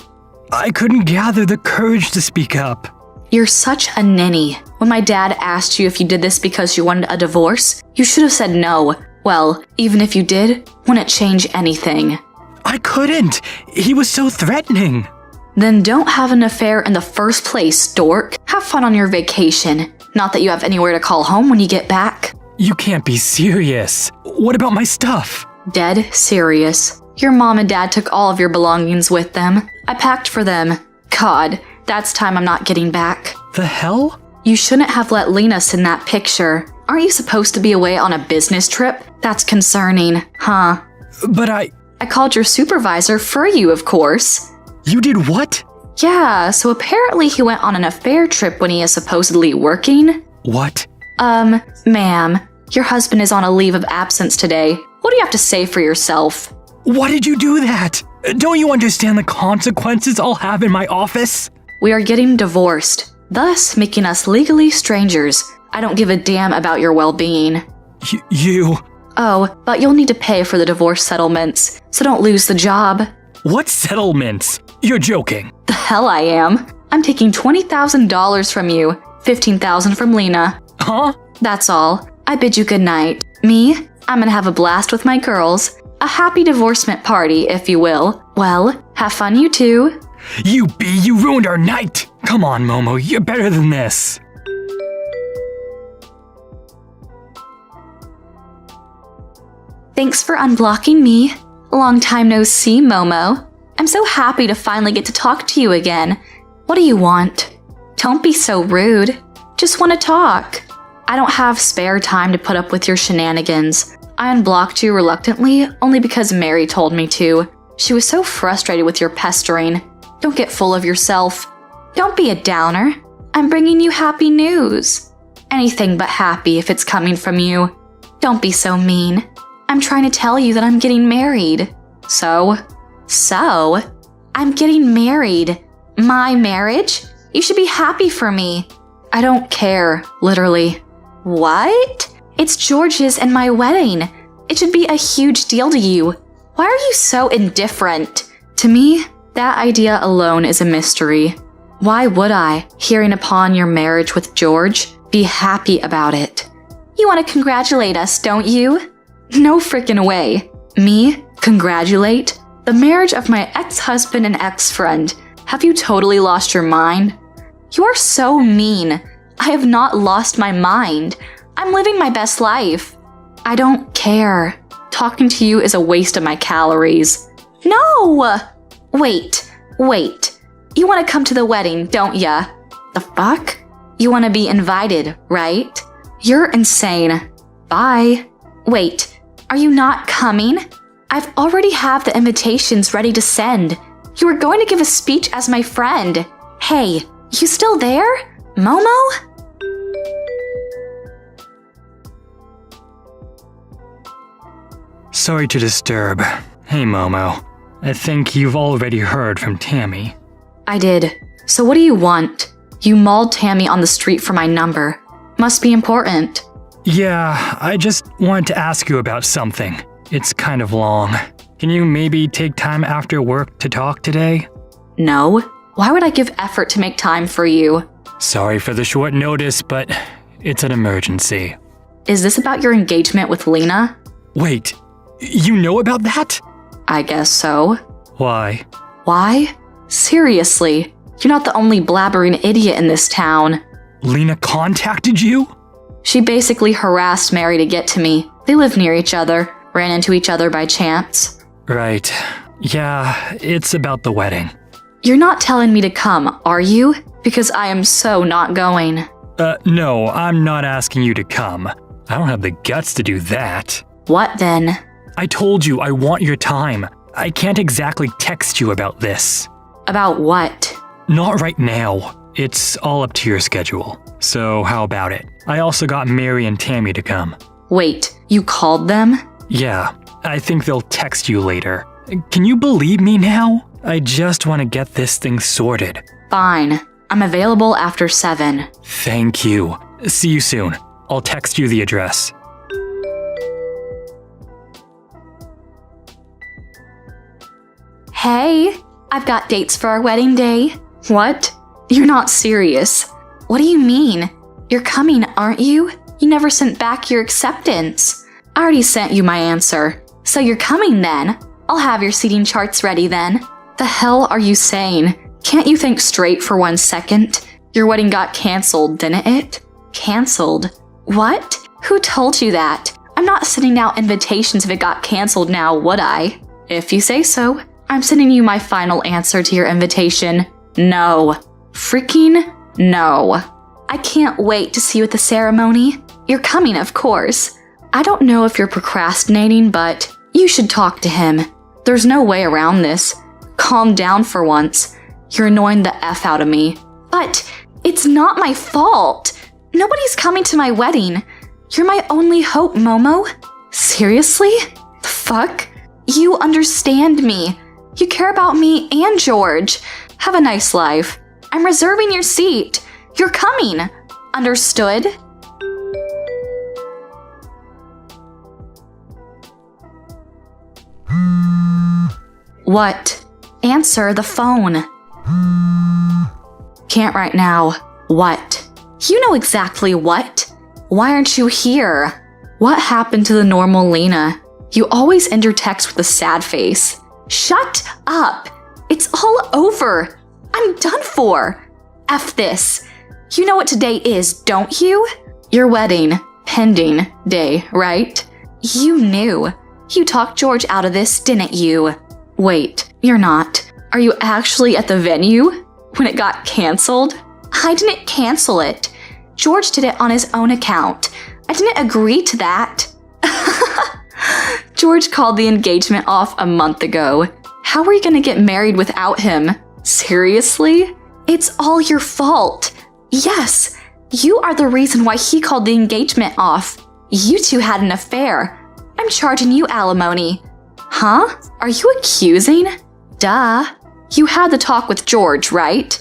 I couldn't gather the courage to speak up. You're such a ninny. When my dad asked you if you did this because you wanted a divorce, you should have said no. Well, even if you did, wouldn't change anything. I couldn't. He was so threatening. Then don't have an affair in the first place, dork. Have fun on your vacation. Not that you have anywhere to call home when you get back. You can't be serious. What about my stuff? Dead serious. Your mom and dad took all of your belongings with them. I packed for them. God, that's time I'm not getting back. The hell? You shouldn't have let Lena send that picture. Aren't you supposed to be away on a business trip? That's concerning, huh? But I called your supervisor for you, of course. You did what? Yeah, so apparently he went on an affair trip when he is supposedly working. What? Ma'am, your husband is on a leave of absence today. What do you have to say for yourself? Why did you do that? Don't you understand the consequences I'll have in my office? We are getting divorced, thus making us legally strangers. I don't give a damn about your well-being. You... Oh, but you'll need to pay for the divorce settlements, so don't lose the job. What settlements? You're joking. The hell I am. I'm taking $20,000 from you, $15,000 from Lena. Huh? That's all. I bid you good night. Me? I'm gonna have a blast with my girls. A happy divorcement party, if you will. Well, have fun you too. You ruined our night! Come on, Momo, you're better than this. Thanks for unblocking me. Long time no see, Momo. I'm so happy to finally get to talk to you again. What do you want? Don't be so rude. Just want to talk. I don't have spare time to put up with your shenanigans. I unblocked you reluctantly only because Mary told me to. She was so frustrated with your pestering. Don't get full of yourself. Don't be a downer. I'm bringing you happy news. Anything but happy if it's coming from you. Don't be so mean. I'm trying to tell you that I'm getting married. So, I'm getting married. My marriage? You should be happy for me. I don't care, literally. What? It's George's and my wedding. It should be a huge deal to you. Why are you so indifferent? To me, that idea alone is a mystery. Why would I, hearing upon your marriage with George, be happy about it? You want to congratulate us, don't you? No frickin' way. Me? Congratulate? The marriage of my ex-husband and ex-friend. Have you totally lost your mind? You are so mean. I have not lost my mind. I'm living my best life. I don't care. Talking to you is a waste of my calories. No! Wait. You want to come to the wedding, don't ya? The fuck? You want to be invited, right? You're insane. Bye. Wait, are you not coming? I've already have the invitations ready to send. You were going to give a speech as my friend. Hey, you still there? Momo? Sorry to disturb. Hey, Momo. I think you've already heard from Tammy. I did. So what do you want? You mauled Tammy on the street for my number. Must be important. Yeah, I just wanted to ask you about something. It's kind of long. Can you maybe take time after work to talk today? No. Why would I give effort to make time for you? Sorry for the short notice, but it's an emergency. Is this about your engagement with Lena? Wait, you know about that? I guess so. Why? Why? Seriously, you're not the only blabbering idiot in this town. Lena contacted you? She basically harassed Mary to get to me. They live near each other, ran into each other by chance. Right. Yeah, it's about the wedding. You're not telling me to come, are you? Because I am so not going. No, I'm not asking you to come. I don't have the guts to do that. What then? I told you I want your time. I can't exactly text you about this. About what? Not right now. It's all up to your schedule. So how about it? I also got Mary and Tammy to come. Wait, you called them? Yeah, I think they'll text you later. Can you believe me now? I just want to get this thing sorted. Fine. I'm available after 7. Thank you. See you soon. I'll text you the address. Hey, I've got dates for our wedding day. What? You're not serious. What do you mean? You're coming, aren't you? You never sent back your acceptance. I already sent you my answer. So you're coming then? I'll have your seating charts ready then. The hell are you saying? Can't you think straight for 1 second? Your wedding got canceled, didn't it? Canceled? What? Who told you that? I'm not sending out invitations if it got canceled now, would I? If you say so. I'm sending you my final answer to your invitation. No. Freaking no. I can't wait to see you at the ceremony. You're coming, of course. I don't know if you're procrastinating, but you should talk to him. There's no way around this. Calm down for once. You're annoying the F out of me. But it's not my fault. Nobody's coming to my wedding. You're my only hope, Momo. Seriously? The fuck? You understand me. You care about me and George. Have a nice life. I'm reserving your seat. You're coming. Understood? What? Answer the phone. Can't right now. What? You know exactly what. Why aren't you here? What happened to the normal Lena? You always end your text with a sad face. Shut up! It's all over. I'm done for. F this. You know what today is, don't you? Your wedding, pending day, right? You knew. You talked George out of this, didn't you? Wait, you're not. Are you actually at the venue when it got canceled? I didn't cancel it. George did it on his own account. I didn't agree to that. George called the engagement off a month ago. How are you gonna get married without him? Seriously? It's all your fault. Yes, you are the reason why he called the engagement off. You two had an affair. I'm charging you alimony. Huh? Are you accusing? Duh. You had the talk with George, right?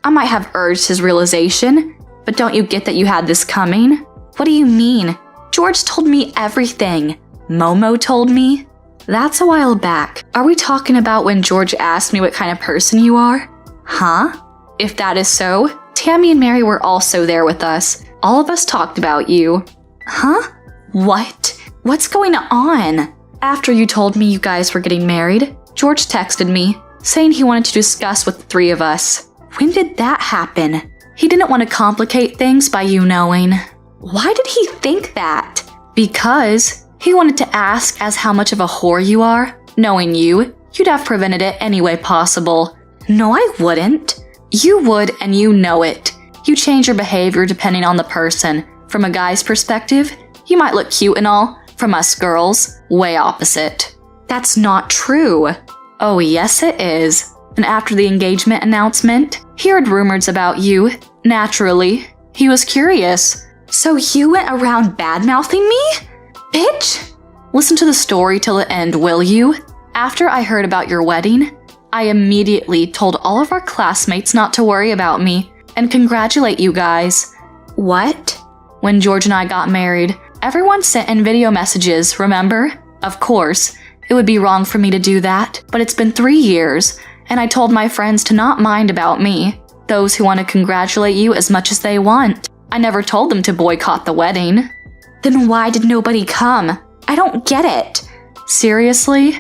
I might have urged his realization, but don't you get that you had this coming? What do you mean? George told me everything. Momo told me. That's a while back. Are we talking about when George asked me what kind of person you are? Huh? If that is so, Tammy and Mary were also there with us. All of us talked about you. Huh? What? What's going on? After you told me you guys were getting married, George texted me, saying he wanted to discuss with the three of us. When did that happen? He didn't want to complicate things by you knowing. Why did he think that? Because he wanted to ask as how much of a whore you are. Knowing you, you'd have prevented it any way possible. No, I wouldn't. You would, and you know it. You change your behavior depending on the person. From a guy's perspective, you might look cute and all. From us girls, way opposite. That's not true. Oh, yes it is. And after the engagement announcement, he heard rumors about you. Naturally, he was curious. So you went around bad-mouthing me? Bitch! Listen to the story till the end, will you? After I heard about your wedding, I immediately told all of our classmates not to worry about me and congratulate you guys. What? When George and I got married, everyone sent in video messages, remember? Of course, it would be wrong for me to do that, but it's been 3 years, and I told my friends to not mind about me. Those who want to congratulate you as much as they want. I never told them to boycott the wedding. Then why did nobody come? I don't get it. Seriously?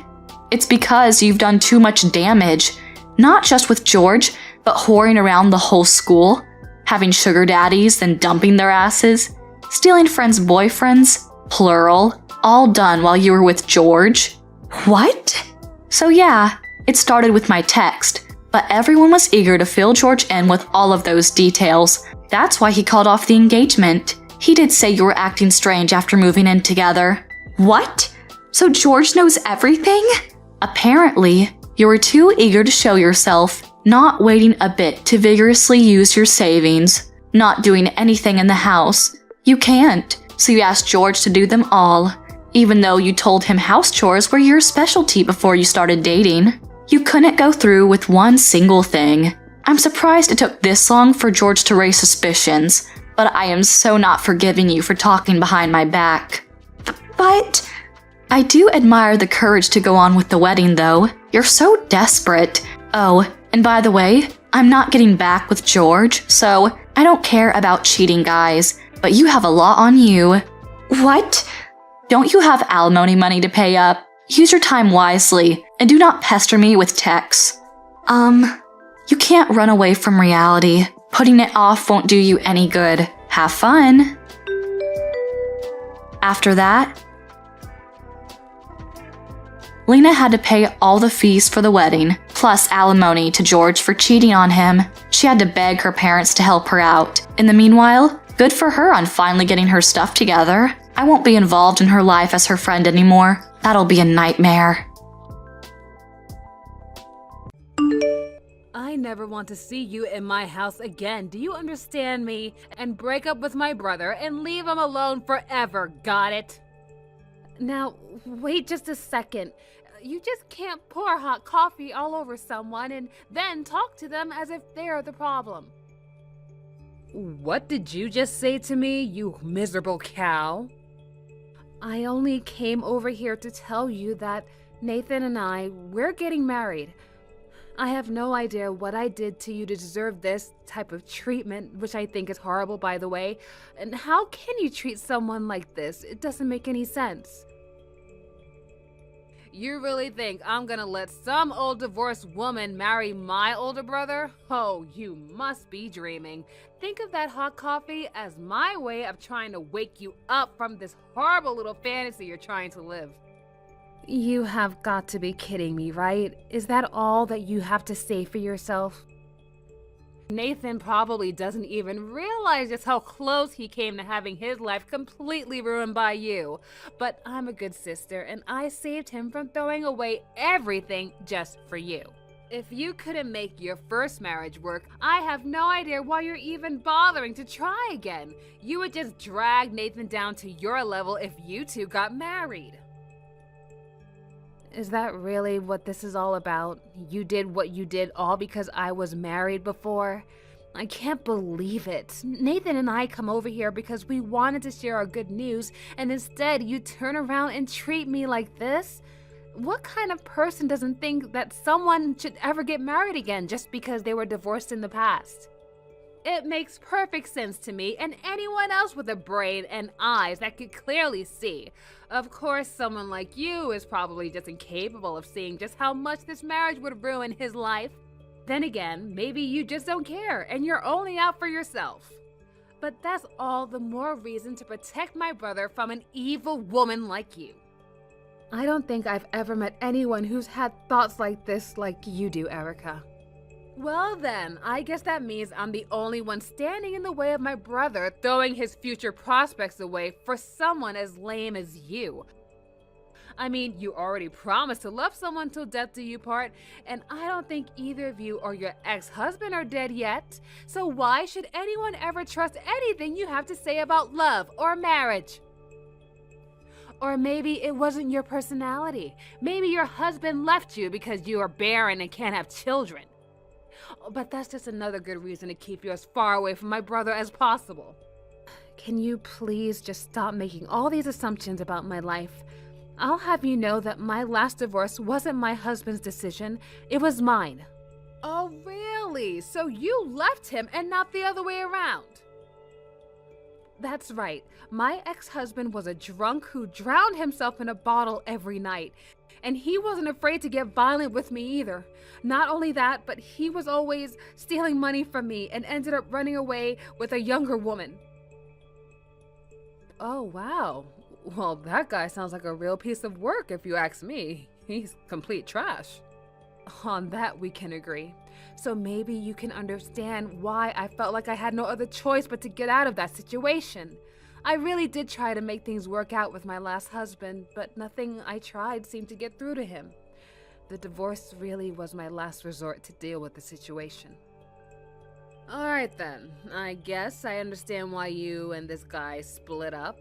It's because you've done too much damage. Not just with George, but whoring around the whole school. Having sugar daddies, then dumping their asses. Stealing friends' boyfriends, plural. All done while you were with George. What? So yeah, it started with my text. But everyone was eager to fill George in with all of those details. That's why he called off the engagement. He did say you were acting strange after moving in together. What? So George knows everything? Apparently, you were too eager to show yourself, not waiting a bit to vigorously use your savings, not doing anything in the house. You can't, so you asked George to do them all, even though you told him house chores were your specialty before you started dating. You couldn't go through with one single thing. I'm surprised it took this long for George to raise suspicions, but I am so not forgiving you for talking behind my back. But I do admire the courage to go on with the wedding, though. You're so desperate. Oh, and by the way, I'm not getting back with George, so I don't care about cheating guys, but you have a lot on you. What? Don't you have alimony money to pay up? Use your time wisely, and do not pester me with texts. You can't run away from reality. Putting it off won't do you any good. Have fun. After that, Lena had to pay all the fees for the wedding, plus alimony to George for cheating on him. She had to beg her parents to help her out. In the meanwhile, good for her on finally getting her stuff together. I won't be involved in her life as her friend anymore. That'll be a nightmare. I never want to see you in my house again. Do you understand me? And break up with my brother and leave him alone forever. Got it? Now, wait just a second. You just can't pour hot coffee all over someone and then talk to them as if they're the problem. What did you just say to me, you miserable cow? I only came over here to tell you that Nathan and we're getting married. I have no idea what I did to you to deserve this type of treatment, which I think is horrible, by the way. And how can you treat someone like this? It doesn't make any sense. You really think I'm gonna let some old divorced woman marry my older brother? Oh, you must be dreaming. Think of that hot coffee as my way of trying to wake you up from this horrible little fantasy you're trying to live. You have got to be kidding me, right? Is that all that you have to say for yourself? Nathan probably doesn't even realize just how close he came to having his life completely ruined by you. But I'm a good sister, and I saved him from throwing away everything just for you. If you couldn't make your first marriage work, I have no idea why you're even bothering to try again. You would just drag Nathan down to your level if you two got married. Is that really what this is all about? You did what you did all because I was married before? I can't believe it. Nathan and I come over here because we wanted to share our good news, and instead you turn around and treat me like this? What kind of person doesn't think that someone should ever get married again just because they were divorced in the past? It makes perfect sense to me and anyone else with a brain and eyes that could clearly see. Of course, someone like you is probably just incapable of seeing just how much this marriage would ruin his life. Then again, maybe you just don't care and you're only out for yourself. But that's all the more reason to protect my brother from an evil woman like you. I don't think I've ever met anyone who's had thoughts like this like you do, Erica. Well then, I guess that means I'm the only one standing in the way of my brother throwing his future prospects away for someone as lame as you. I mean, you already promised to love someone till death do you part, and I don't think either of you or your ex-husband are dead yet. So why should anyone ever trust anything you have to say about love or marriage? Or maybe it wasn't your personality. Maybe your husband left you because you are barren and can't have children. But that's just another good reason to keep you as far away from my brother as possible. Can you please just stop making all these assumptions about my life? I'll have you know that my last divorce wasn't my husband's decision, it was mine. Oh, really? So you left him and not the other way around? That's right. My ex-husband was a drunk who drowned himself in a bottle every night. And he wasn't afraid to get violent with me either. Not only that, but he was always stealing money from me and ended up running away with a younger woman. Oh, wow. Well, that guy sounds like a real piece of work if you ask me. He's complete trash. On that we can agree. So maybe you can understand why I felt like I had no other choice but to get out of that situation. I really did try to make things work out with my last husband, but nothing I tried seemed to get through to him. The divorce really was my last resort to deal with the situation. Alright then, I guess I understand why you and this guy split up.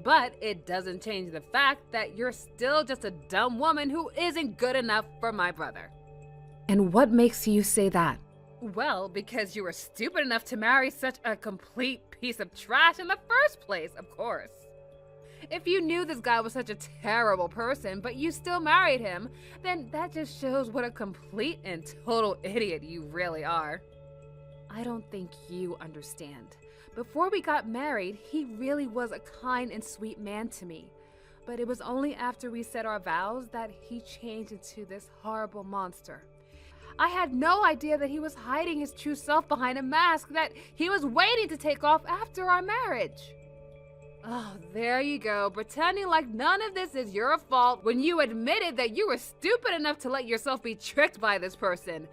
But it doesn't change the fact that you're still just a dumb woman who isn't good enough for my brother. And what makes you say that? Well, because you were stupid enough to marry such a complete piece of trash in the first place, of course. If you knew this guy was such a terrible person, but you still married him, then that just shows what a complete and total idiot you really are. I don't think you understand. Before we got married, he really was a kind and sweet man to me. But it was only after we said our vows that he changed into this horrible monster. I had no idea that he was hiding his true self behind a mask that he was waiting to take off after our marriage. Oh, there you go, pretending like none of this is your fault when you admitted that you were stupid enough to let yourself be tricked by this person.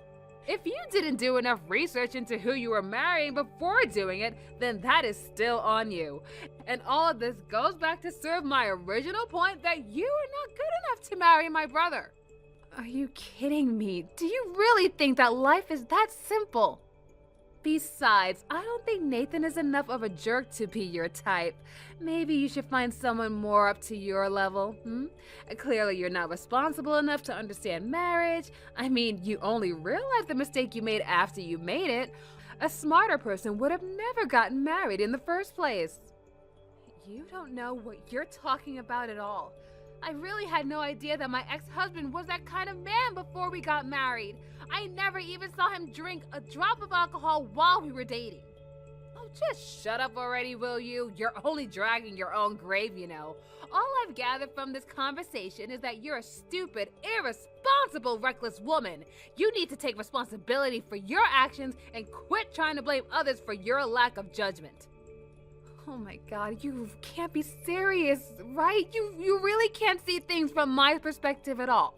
If you didn't do enough research into who you were marrying before doing it, then that is still on you. And all of this goes back to serve my original point that you are not good enough to marry my brother. Are you kidding me? Do you really think that life is that simple? Besides, I don't think Nathan is enough of a jerk to be your type. Maybe you should find someone more up to your level, Clearly you're not responsible enough to understand marriage. I mean, you only realized the mistake you made after you made it. A smarter person would have never gotten married in the first place. You don't know what you're talking about at all. I really had no idea that my ex-husband was that kind of man before we got married. I never even saw him drink a drop of alcohol while we were dating. Oh, just shut up already, will you? You're only dragging your own grave, you know. All I've gathered from this conversation is that you're a stupid, irresponsible, reckless woman. You need to take responsibility for your actions and quit trying to blame others for your lack of judgment. Oh my God, you can't be serious, right? You really can't see things from my perspective at all.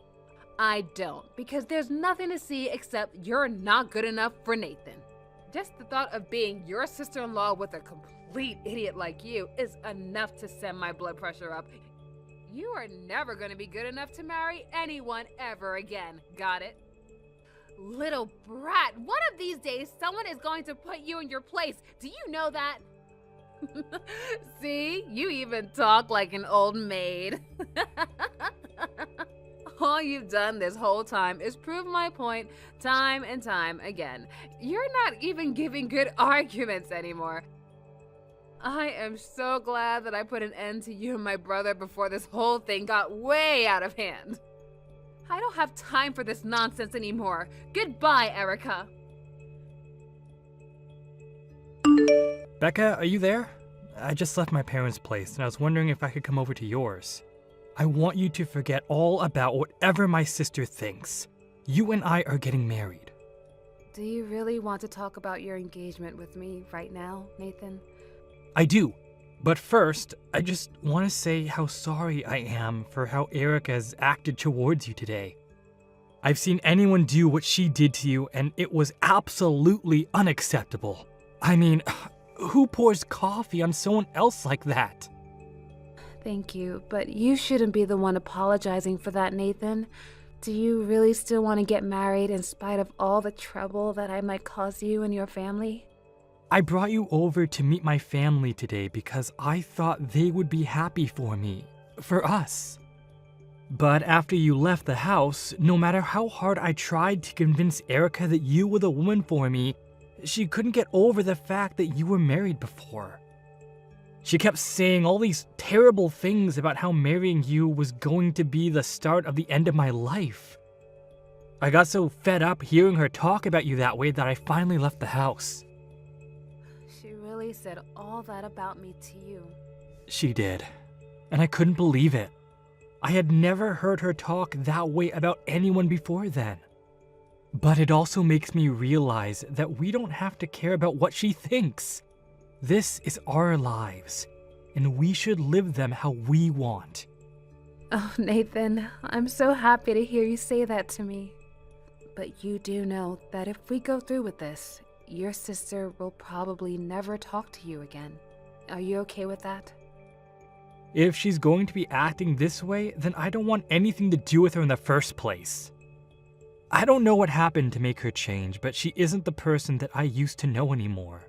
I don't, because there's nothing to see except you're not good enough for Nathan. Just the thought of being your sister-in-law with a complete idiot like you is enough to send my blood pressure up. You are never going to be good enough to marry anyone ever again. Got it? Little brat, one of these days someone is going to put you in your place. Do you know that? See, you even talk like an old maid. All you've done this whole time is prove my point time and time again. You're not even giving good arguments anymore. I am so glad that I put an end to you and my brother before this whole thing got way out of hand. I don't have time for this nonsense anymore. Goodbye, Erica. Becca, are you there? I just left my parents' place and I was wondering if I could come over to yours. I want you to forget all about whatever my sister thinks. You and I are getting married. Do you really want to talk about your engagement with me right now, Nathan? I do. But first, I just want to say how sorry I am for how Erica has acted towards you today. I've seen anyone do what she did to you, and it was absolutely unacceptable. I mean, who pours coffee on someone else like that? Thank you, but you shouldn't be the one apologizing for that, Nathan. Do you really still want to get married in spite of all the trouble that I might cause you and your family? I brought you over to meet my family today because I thought they would be happy for me, for us. But after you left the house, no matter how hard I tried to convince Erica that you were the woman for me, she couldn't get over the fact that you were married before. She kept saying all these terrible things about how marrying you was going to be the start of the end of my life. I got so fed up hearing her talk about you that way that I finally left the house. She really said all that about me to you. She did, and I couldn't believe it. I had never heard her talk that way about anyone before then. But it also makes me realize that we don't have to care about what she thinks. This is our lives, and we should live them how we want. Oh, Nathan, I'm so happy to hear you say that to me. But you do know that if we go through with this, your sister will probably never talk to you again. Are you okay with that? If she's going to be acting this way, then I don't want anything to do with her in the first place. I don't know what happened to make her change, but she isn't the person that I used to know anymore.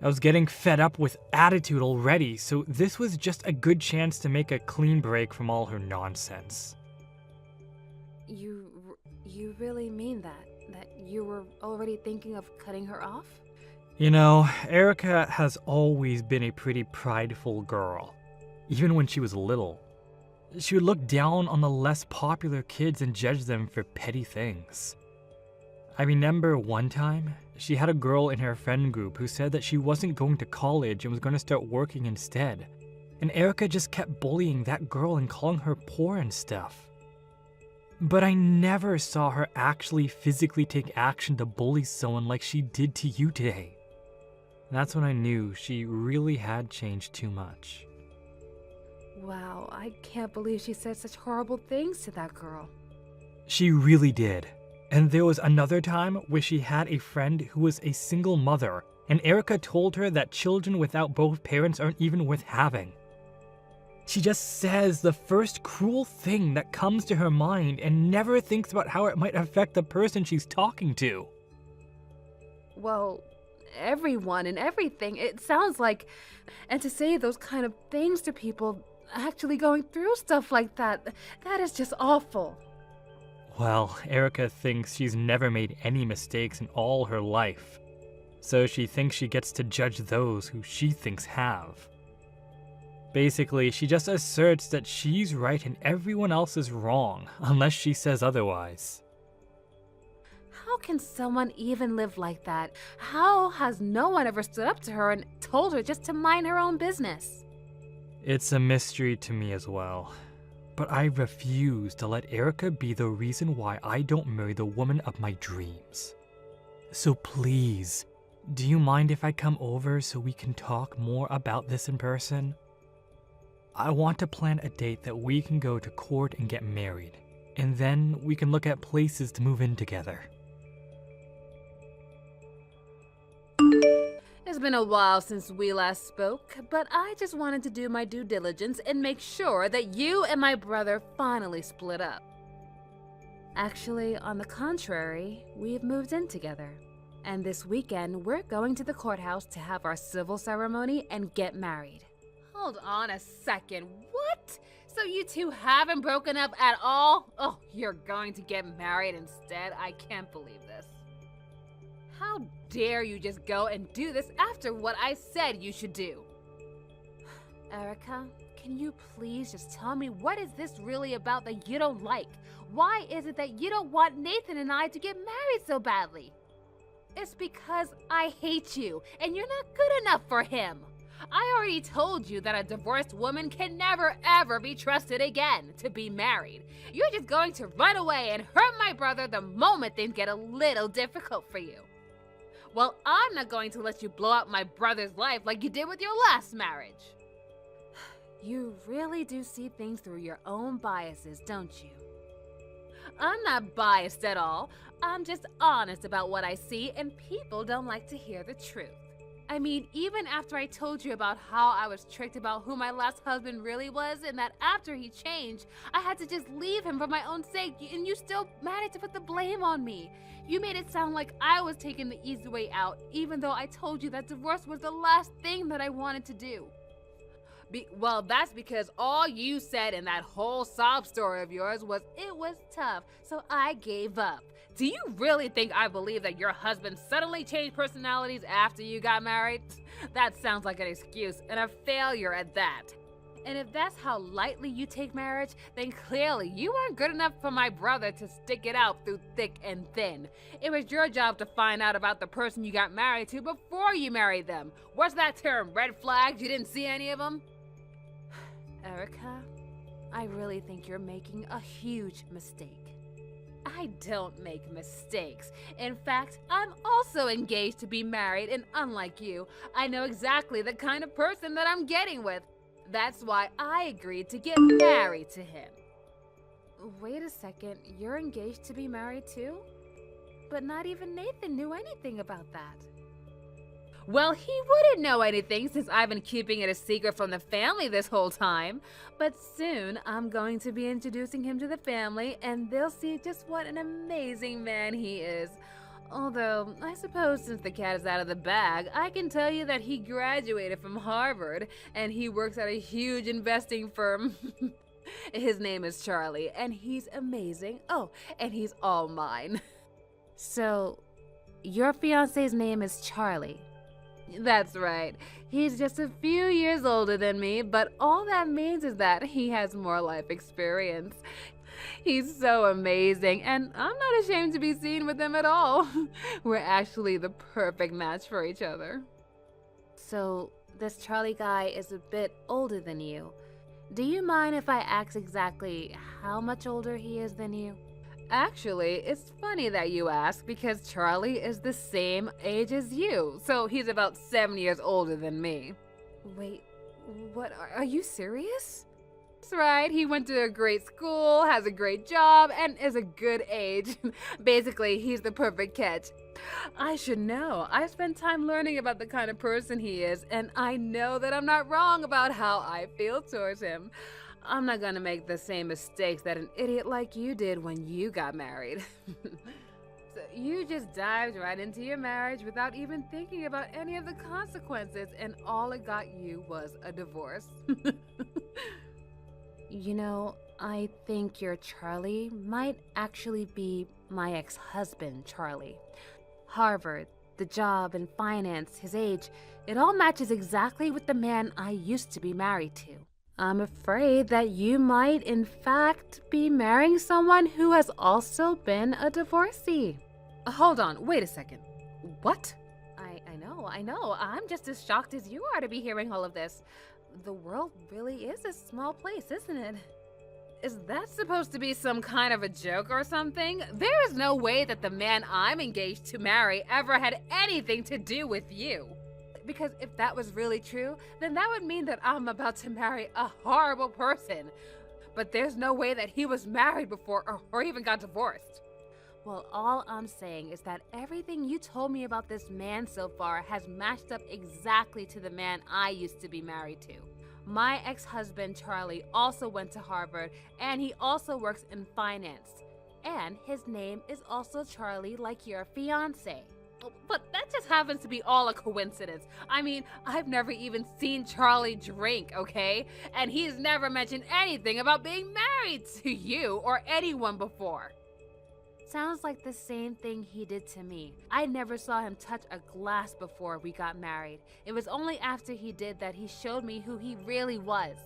I was getting fed up with attitude already, so this was just a good chance to make a clean break from all her nonsense. You really mean that? That you were already thinking of cutting her off? You know, Erica has always been a pretty prideful girl, even when she was little. She would look down on the less popular kids and judge them for petty things. I remember one time, she had a girl in her friend group who said that she wasn't going to college and was going to start working instead. And Erica just kept bullying that girl and calling her poor and stuff. But I never saw her actually physically take action to bully someone like she did to you today. That's when I knew she really had changed too much. Wow, I can't believe she said such horrible things to that girl. She really did. And there was another time where she had a friend who was a single mother, and Erica told her that children without both parents aren't even worth having. She just says the first cruel thing that comes to her mind and never thinks about how it might affect the person she's talking to. Well, everyone and everything, it sounds like. And to say those kind of things to people actually going through stuff like that, that is just awful. Well, Erica thinks she's never made any mistakes in all her life, so she thinks she gets to judge those who she thinks have. Basically, she just asserts that she's right and everyone else is wrong, unless she says otherwise. How can someone even live like that? How has no one ever stood up to her and told her just to mind her own business? It's a mystery to me as well. But I refuse to let Erica be the reason why I don't marry the woman of my dreams. So please, do you mind if I come over so we can talk more about this in person? I want to plan a date that we can go to court and get married, and then we can look at places to move in together. has been a while since we last spoke, but I just wanted to do my due diligence and make sure that you and my brother finally split up. Actually, on the contrary, we've moved in together. And this weekend, we're going to the courthouse to have our civil ceremony and get married. Hold on a second. What? So you two haven't broken up at all? Oh, you're going to get married instead? I can't believe this. How dare you just go and do this after what I said you should do? Erica, can you please just tell me what is this really about that you don't like? Why is it that you don't want Nathan and I to get married so badly? It's because I hate you, and you're not good enough for him. I already told you that a divorced woman can never ever be trusted again to be married. You're just going to run away and hurt my brother the moment things get a little difficult for you. Well, I'm not going to let you blow up my brother's life like you did with your last marriage. You really do see things through your own biases, don't you? I'm not biased at all. I'm just honest about what I see, and people don't like to hear the truth. I mean, even after I told you about how I was tricked about who my last husband really was, and that after he changed, I had to just leave him for my own sake, and you still managed to put the blame on me. You made it sound like I was taking the easy way out, even though I told you that divorce was the last thing that I wanted to do. Well, that's because all you said in that whole sob story of yours was it was tough, so I gave up. Do you really think I believe that your husband suddenly changed personalities after you got married? That sounds like an excuse, and a failure at that. And if that's how lightly you take marriage, then clearly you weren't good enough for my brother to stick it out through thick and thin. It was your job to find out about the person you got married to before you married them. What's that term, red flags? You didn't see any of them? Erica, I really think you're making a huge mistake. I don't make mistakes. In fact, I'm also engaged to be married, and unlike you, I know exactly the kind of person that I'm getting with. That's why I agreed to get married to him. Wait a second, you're engaged to be married too? But not even Nathan knew anything about that. Well, he wouldn't know anything since I've been keeping it a secret from the family this whole time. But soon, I'm going to be introducing him to the family, and they'll see just what an amazing man he is. Although, I suppose since the cat is out of the bag, I can tell you that he graduated from Harvard, and he works at a huge investing firm. His name is Charlie, and he's amazing. Oh, and he's all mine. So, your fiancé's name is Charlie. That's right. He's just a few years older than me, but all that means is that he has more life experience. He's so amazing, and I'm not ashamed to be seen with him at all. We're actually the perfect match for each other. So, this Charlie guy is a bit older than you. Do you mind if I ask exactly how much older he is than you? Actually, it's funny that you ask because Charlie is the same age as you, so he's about 7 years older than me. Wait, what? Are you serious? That's right, he went to a great school, has a great job, and is a good age. Basically, he's the perfect catch. I should know. I've spent time learning about the kind of person he is, and I know that I'm not wrong about how I feel towards him. I'm not gonna make the same mistakes that an idiot like you did when you got married. So you just dived right into your marriage without even thinking about any of the consequences, and all it got you was a divorce. You know, I think your Charlie might actually be my ex-husband, Charlie. Harvard, the job and finance, his age, it all matches exactly with the man I used to be married to. I'm afraid that you might, in fact, be marrying someone who has also been a divorcee. Hold on, wait a second. What? I know. I'm just as shocked as you are to be hearing all of this. The world really is a small place, isn't it? Is that supposed to be some kind of a joke or something? There is no way that the man I'm engaged to marry ever had anything to do with you. Because if that was really true, then that would mean that I'm about to marry a horrible person. But there's no way that he was married before or even got divorced. Well, all I'm saying is that everything you told me about this man so far has matched up exactly to the man I used to be married to. My ex-husband, Charlie, also went to Harvard, and he also works in finance. And his name is also Charlie, like your fiance. But that just happens to be all a coincidence. I mean, I've never even seen Charlie drink, okay? And he's never mentioned anything about being married to you or anyone before. Sounds like the same thing he did to me. I never saw him touch a glass before we got married. It was only after he did that he showed me who he really was.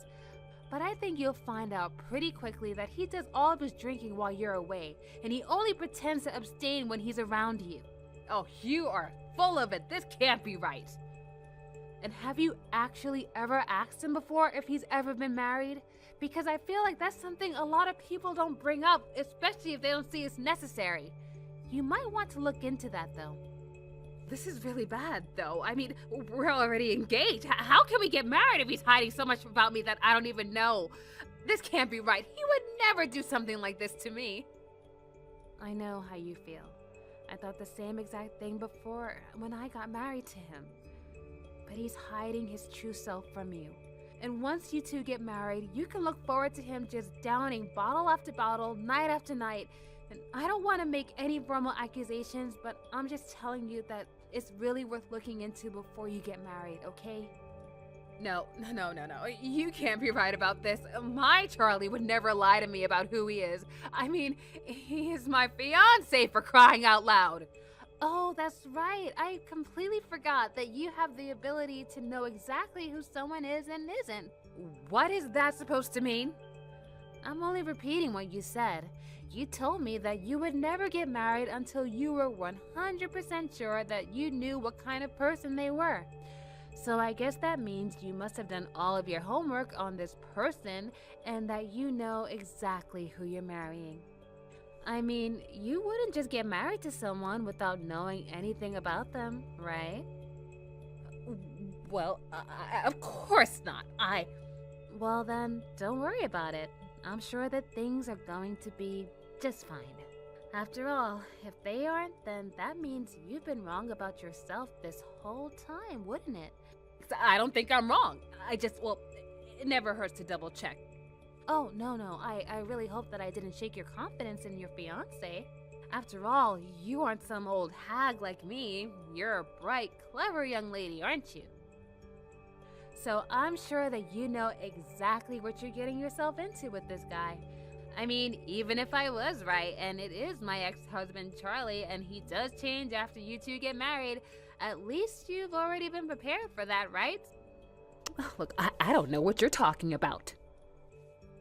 But I think you'll find out pretty quickly that he does all of his drinking while you're away, and he only pretends to abstain when he's around you. Oh, you are full of it. This can't be right. And have you actually ever asked him before if he's ever been married? Because I feel like that's something a lot of people don't bring up, especially if they don't see it's necessary. You might want to look into that, though. This is really bad, though. I mean, we're already engaged. How can we get married if he's hiding so much about me that I don't even know? This can't be right. He would never do something like this to me. I know how you feel. I thought the same exact thing before when I got married to him. But he's hiding his true self from you. And once you two get married, you can look forward to him just downing bottle after bottle, night after night. And I don't want to make any formal accusations, but I'm just telling you that it's really worth looking into before you get married, okay? No. You can't be right about this. My Charlie would never lie to me about who he is. I mean, he is my fiancé, for crying out loud. Oh, that's right. I completely forgot that you have the ability to know exactly who someone is and isn't. What is that supposed to mean? I'm only repeating what you said. You told me that you would never get married until you were 100% sure that you knew what kind of person they were. So I guess that means you must have done all of your homework on this person and that you know exactly who you're marrying. I mean, you wouldn't just get married to someone without knowing anything about them, right? Well, of course not. Well then, don't worry about it. I'm sure that things are going to be just fine. After all, if they aren't, then that means you've been wrong about yourself this whole time, wouldn't it? I don't think I'm wrong. It never hurts to double check. Oh, no. I really hope that I didn't shake your confidence in your fiancé. After all, you aren't some old hag like me. You're a bright, clever young lady, aren't you? So I'm sure that you know exactly what you're getting yourself into with this guy. I mean, even if I was right, and it is my ex-husband Charlie, and he does change after you two get married, at least you've already been prepared for that, right? Look, I don't know what you're talking about.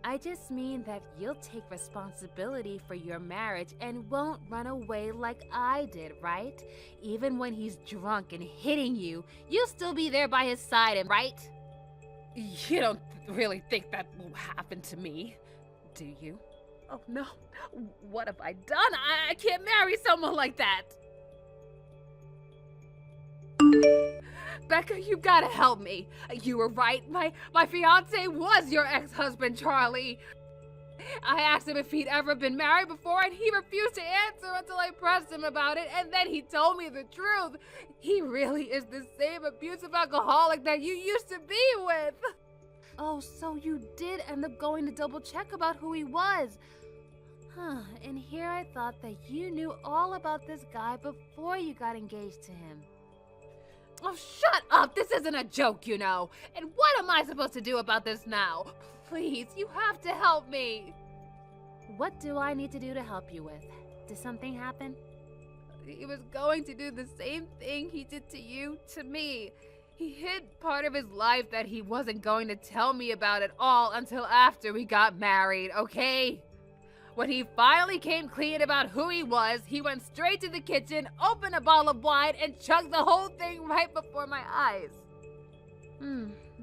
I just mean that you'll take responsibility for your marriage and won't run away like I did, right? Even when he's drunk and hitting you, you'll still be there by his side, right? You don't really think that will happen to me, do you? Oh no, what have I done? I can't marry someone like that. Becca, you gotta help me. You were right. My fiance was your ex-husband, Charlie. I asked him if he'd ever been married before, and he refused to answer until I pressed him about it, and then he told me the truth. He really is the same abusive alcoholic that you used to be with. Oh, so you did end up going to double check about who he was. Huh, and here I thought that you knew all about this guy before you got engaged to him. Oh, shut up! This isn't a joke, you know. And what am I supposed to do about this now? Please, you have to help me. What do I need to do to help you with? Did something happen? He was going to do the same thing he did to you, to me. He hid part of his life that he wasn't going to tell me about at all until after we got married, okay? When he finally came clean about who he was, he went straight to the kitchen, opened a bottle of wine, and chugged the whole thing right before my eyes.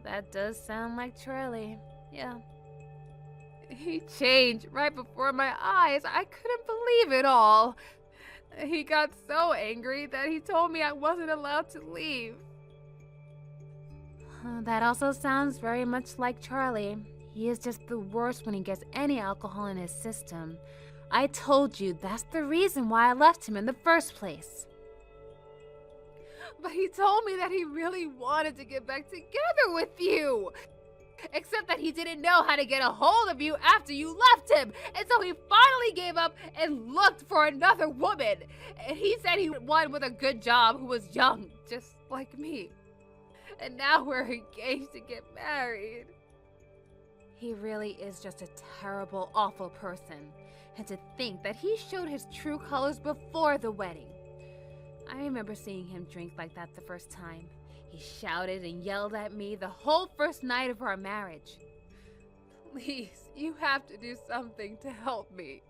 That does sound like Charlie. Yeah. He changed right before my eyes. I couldn't believe it all. He got so angry that he told me I wasn't allowed to leave. That also sounds very much like Charlie. He is just the worst when he gets any alcohol in his system. I told you that's the reason why I left him in the first place. But he told me that he really wanted to get back together with you. Except that he didn't know how to get a hold of you after you left him. And so he finally gave up and looked for another woman. And he said he wanted one with a good job who was young, just like me. And now we're engaged to get married. He really is just a terrible, awful person. And to think that he showed his true colors before the wedding. I remember seeing him drink like that the first time. He shouted and yelled at me the whole first night of our marriage. Please, you have to do something to help me.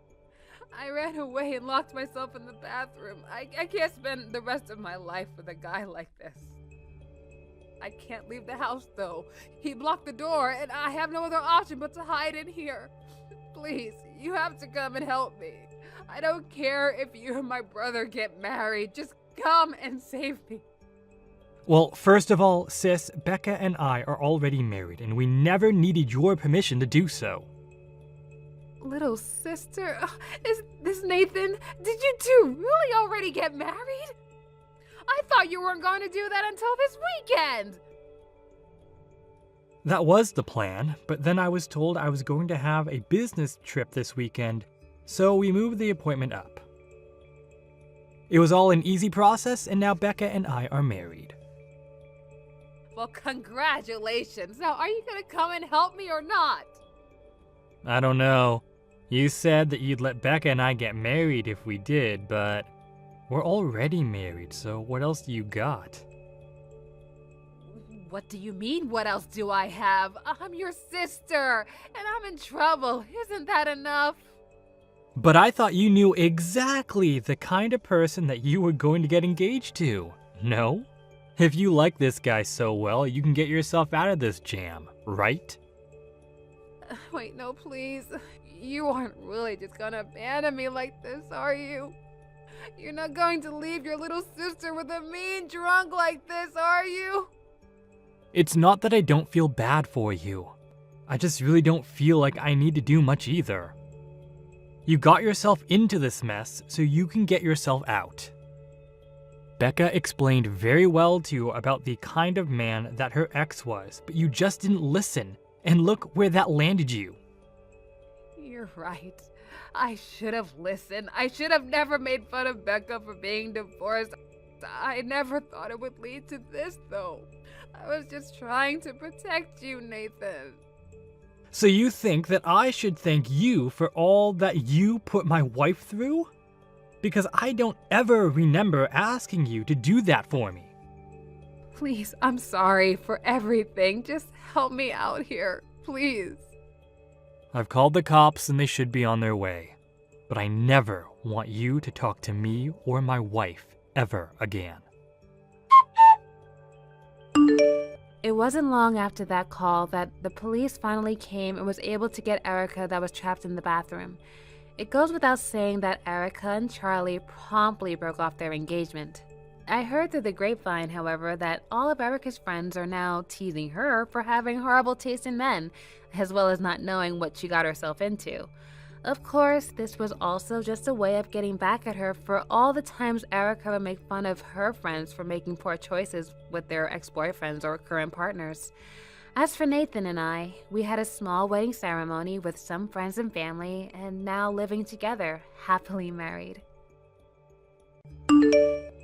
I ran away and locked myself in the bathroom. I can't spend the rest of my life with a guy like this. I can't leave the house, though. He blocked the door, and I have no other option but to hide in here. Please, you have to come and help me. I don't care if you and my brother get married. Just come and save me. Well, first of all, sis, Becca and I are already married, and we never needed your permission to do so. Little sister, is this Nathan? Did you two really already get married? I thought you weren't going to do that until this weekend. That was the plan, but then I was told I was going to have a business trip this weekend, so we moved the appointment up. It was all an easy process, and now Becca and I are married. Well, congratulations. Now, are you going to come and help me or not? I don't know. You said that you'd let Becca and I get married if we did, but we're already married, so what else do you got? What do you mean, what else do I have? I'm your sister, and I'm in trouble. Isn't that enough? But I thought you knew exactly the kind of person that you were going to get engaged to. No? If you like this guy so well, you can get yourself out of this jam, right? Wait, no, please. You aren't really just gonna abandon me like this, are you? You're not going to leave your little sister with a mean drunk like this, are you? It's not that I don't feel bad for you. I just really don't feel like I need to do much either. You got yourself into this mess, so you can get yourself out. Becca explained very well to you about the kind of man that her ex was, but you just didn't listen, and look where that landed you. You're right. I should have listened. I should have never made fun of Becca for being divorced. I never thought it would lead to this, though. I was just trying to protect you, Nathan. So you think that I should thank you for all that you put my wife through? Because I don't ever remember asking you to do that for me. Please, I'm sorry for everything. Just help me out here, please. I've called the cops and they should be on their way. But I never want you to talk to me or my wife ever again. It wasn't long after that call that the police finally came and was able to get Erica that was trapped in the bathroom. It goes without saying that Erica and Charlie promptly broke off their engagement. I heard through the grapevine, however, that all of Erica's friends are now teasing her for having horrible taste in men, as well as not knowing what she got herself into. Of course, this was also just a way of getting back at her for all the times Erica would make fun of her friends for making poor choices with their ex-boyfriends or current partners. As for Nathan and I, we had a small wedding ceremony with some friends and family, and now living together, happily married.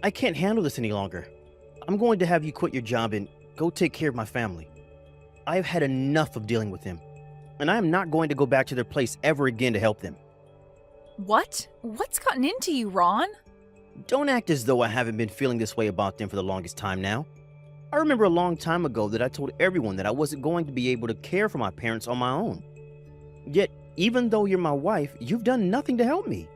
I can't handle this any longer. I'm going to have you quit your job and go take care of my family. I've had enough of dealing with him, and I am not going to go back to their place ever again to help them. What? What's gotten into you, Ron? Don't act as though I haven't been feeling this way about them for the longest time now. I remember a long time ago that I told everyone that I wasn't going to be able to care for my parents on my own. Yet, even though you're my wife, you've done nothing to help me.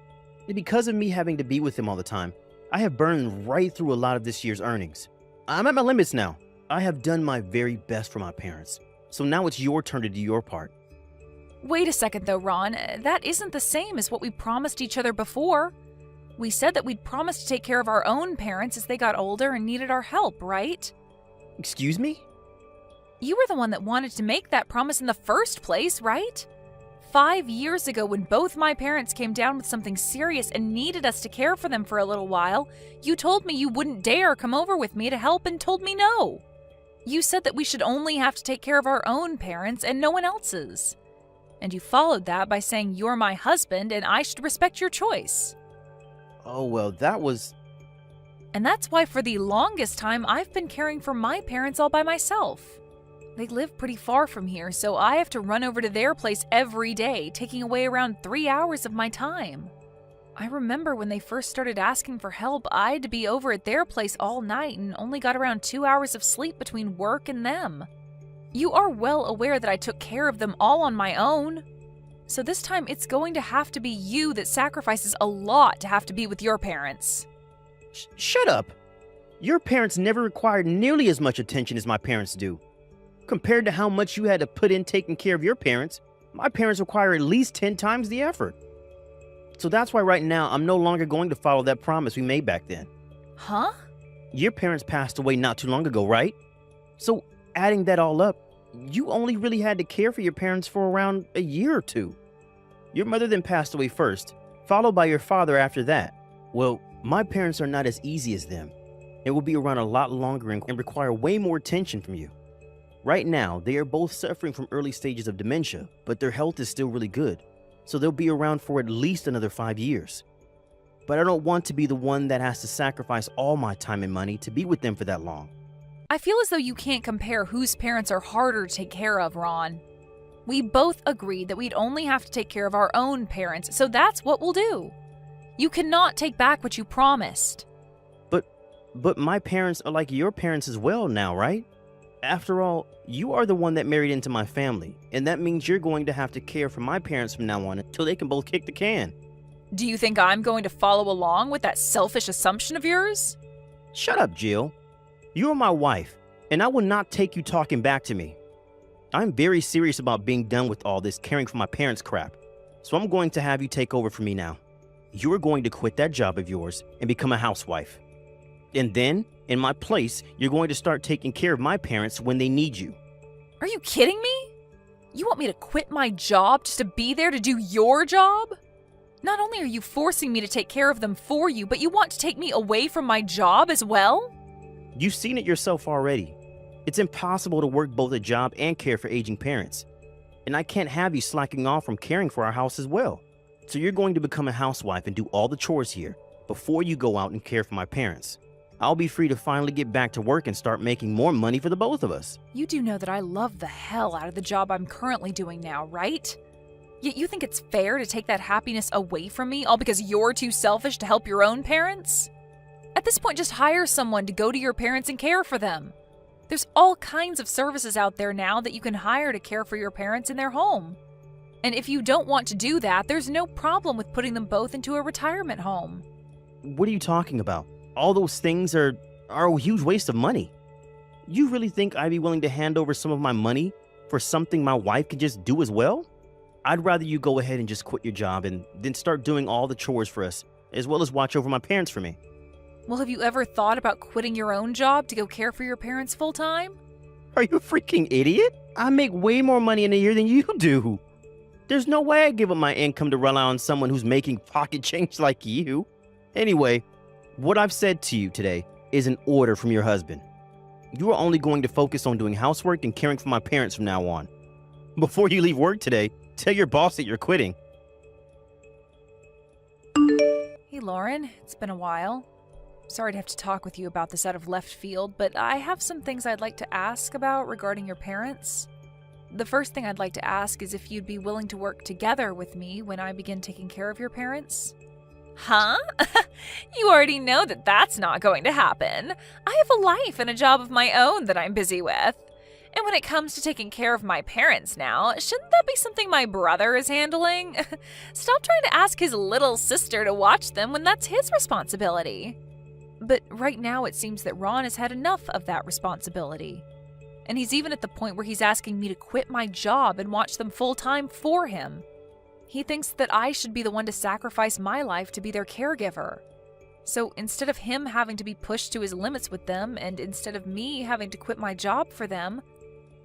And because of me having to be with them all the time, I have burned right through a lot of this year's earnings. I'm at my limits now. I have done my very best for my parents. So now it's your turn to do your part. Wait a second, though, Ron. That isn't the same as what we promised each other before. We said that we'd promised to take care of our own parents as they got older and needed our help, right? Excuse me? You were the one that wanted to make that promise in the first place, right? 5 years ago, when both my parents came down with something serious and needed us to care for them for a little while, you told me you wouldn't dare come over with me to help and told me no. You said that we should only have to take care of our own parents and no one else's. And you followed that by saying you're my husband and I should respect your choice. Oh, well, that was... And that's why for the longest time I've been caring for my parents all by myself. They live pretty far from here, so I have to run over to their place every day, taking away around 3 hours of my time. I remember when they first started asking for help, I had to be over at their place all night and only got around 2 hours of sleep between work and them. You are well aware that I took care of them all on my own. So this time it's going to have to be you that sacrifices a lot to have to be with your parents. Shut up! Your parents never required nearly as much attention as my parents do. Compared to how much you had to put in taking care of your parents, my parents require at least 10 times the effort. So that's why right now I'm no longer going to follow that promise we made back then. Huh? Your parents passed away not too long ago, right? So adding that all up, you only really had to care for your parents for around a year or two. Your mother then passed away first, followed by your father after that. Well, my parents are not as easy as them. It will be around a lot longer and require way more attention from you. Right now, they are both suffering from early stages of dementia, but their health is still really good, so they'll be around for at least another 5 years. But I don't want to be the one that has to sacrifice all my time and money to be with them for that long. I feel as though you can't compare whose parents are harder to take care of, Ron. We both agreed that we'd only have to take care of our own parents, so that's what we'll do. You cannot take back what you promised. But my parents are like your parents as well now, right? After all, you are the one that married into my family, and that means you're going to have to care for my parents from now on until they can both kick the can. Do you think I'm going to follow along with that selfish assumption of yours? Shut up, Jill. You are my wife, and I will not take you talking back to me. I'm very serious about being done with all this caring for my parents crap, so I'm going to have you take over for me now. You are going to quit that job of yours and become a housewife. And then, in my place, you're going to start taking care of my parents when they need you. Are you kidding me? You want me to quit my job just to be there to do your job? Not only are you forcing me to take care of them for you, but you want to take me away from my job as well? You've seen it yourself already. It's impossible to work both a job and care for aging parents. And I can't have you slacking off from caring for our house as well. So you're going to become a housewife and do all the chores here before you go out and care for my parents. I'll be free to finally get back to work and start making more money for the both of us. You do know that I love the hell out of the job I'm currently doing now, right? Yet you think it's fair to take that happiness away from me all because you're too selfish to help your own parents? At this point, just hire someone to go to your parents and care for them. There's all kinds of services out there now that you can hire to care for your parents in their home. And if you don't want to do that, there's no problem with putting them both into a retirement home. What are you talking about? All those things are a huge waste of money. You really think I'd be willing to hand over some of my money for something my wife could just do as well? I'd rather you go ahead and just quit your job and then start doing all the chores for us, as well as watch over my parents for me. Well, have you ever thought about quitting your own job to go care for your parents full time? Are you a freaking idiot? I make way more money in a year than you do. There's no way I'd give up my income to rely on someone who's making pocket change like you. Anyway, what I've said to you today is an order from your husband. You are only going to focus on doing housework and caring for my parents from now on. Before you leave work today, tell your boss that you're quitting. Hey, Lauren, it's been a while. Sorry to have to talk with you about this out of left field, but I have some things I'd like to ask about regarding your parents. The first thing I'd like to ask is if you'd be willing to work together with me when I begin taking care of your parents. Huh? You already know that that's not going to happen. I have a life and a job of my own that I'm busy with. And when it comes to taking care of my parents now, shouldn't that be something my brother is handling? Stop trying to ask his little sister to watch them when that's his responsibility. But right now it seems that Ron has had enough of that responsibility. And he's even at the point where he's asking me to quit my job and watch them full-time for him. He thinks that I should be the one to sacrifice my life to be their caregiver. So instead of him having to be pushed to his limits with them, and instead of me having to quit my job for them,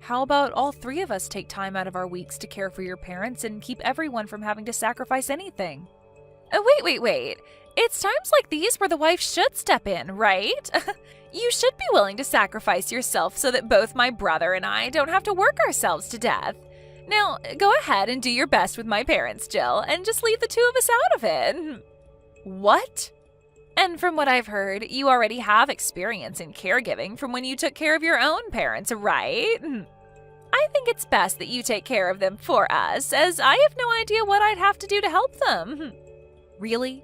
How about all three of us take time out of our weeks to care for your parents and keep everyone from having to sacrifice anything? Oh, wait. It's times like these where the wife should step in, right? You should be willing to sacrifice yourself so that both my brother and I don't have to work ourselves to death. Now, go ahead and do your best with my parents, Jill, and just leave the two of us out of it. What? And from what I've heard, you already have experience in caregiving from when you took care of your own parents, right? I think it's best that you take care of them for us, as I have no idea what I'd have to do to help them. Really?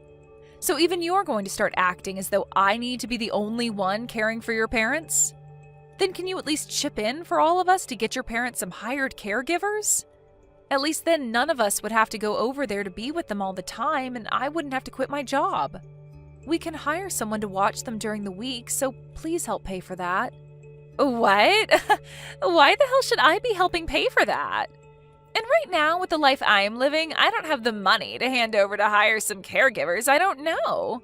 So even you're going to start acting as though I need to be the only one caring for your parents? Then can you at least chip in for all of us to get your parents some hired caregivers? At least then none of us would have to go over there to be with them all the time, and I wouldn't have to quit my job. We can hire someone to watch them during the week, so please help pay for that. What? Why the hell should I be helping pay for that? And right now, with the life I am living, I don't have the money to hand over to hire some caregivers I don't know.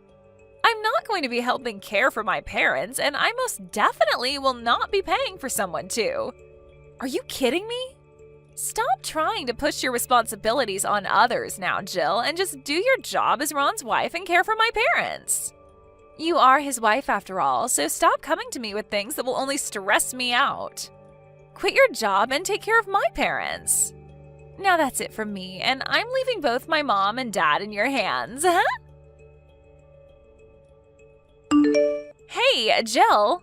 I'm not going to be helping care for my parents, and I most definitely will not be paying for someone to. Are you kidding me? Stop trying to push your responsibilities on others now, Jill, and just do your job as Ron's wife and care for my parents. You are his wife after all, so stop coming to me with things that will only stress me out. Quit your job and take care of my parents. Now that's it from me, and I'm leaving both my mom and dad in your hands. Hey, Jill.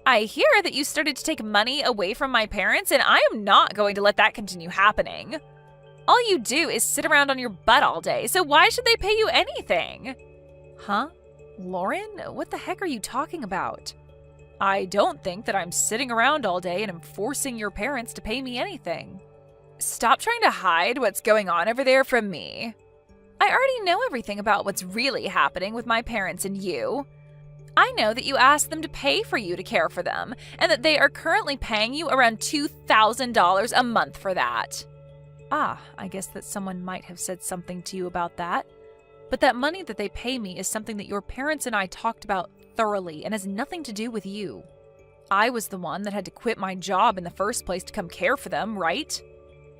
I hear that you started to take money away from my parents, and I am not going to let that continue happening. All you do is sit around on your butt all day, so why should they pay you anything? Huh? Lauren, what the heck are you talking about? I don't think that I'm sitting around all day and am forcing your parents to pay me anything. Stop trying to hide what's going on over there from me. I already know everything about what's really happening with my parents and you. I know that you asked them to pay for you to care for them, and that they are currently paying you around $2,000 a month for that. I guess that someone might have said something to you about that. But that money that they pay me is something that your parents and I talked about thoroughly and has nothing to do with you. I was the one that had to quit my job in the first place to come care for them, right?